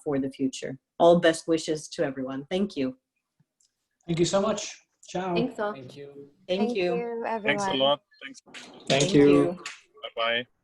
for the future. All best wishes to everyone. Thank you. Thank you so much. Ciao. Thanks all. Thank you. Thank you. everyone. Thanks a lot. Thanks. Thank Thank you. you. Bye-bye.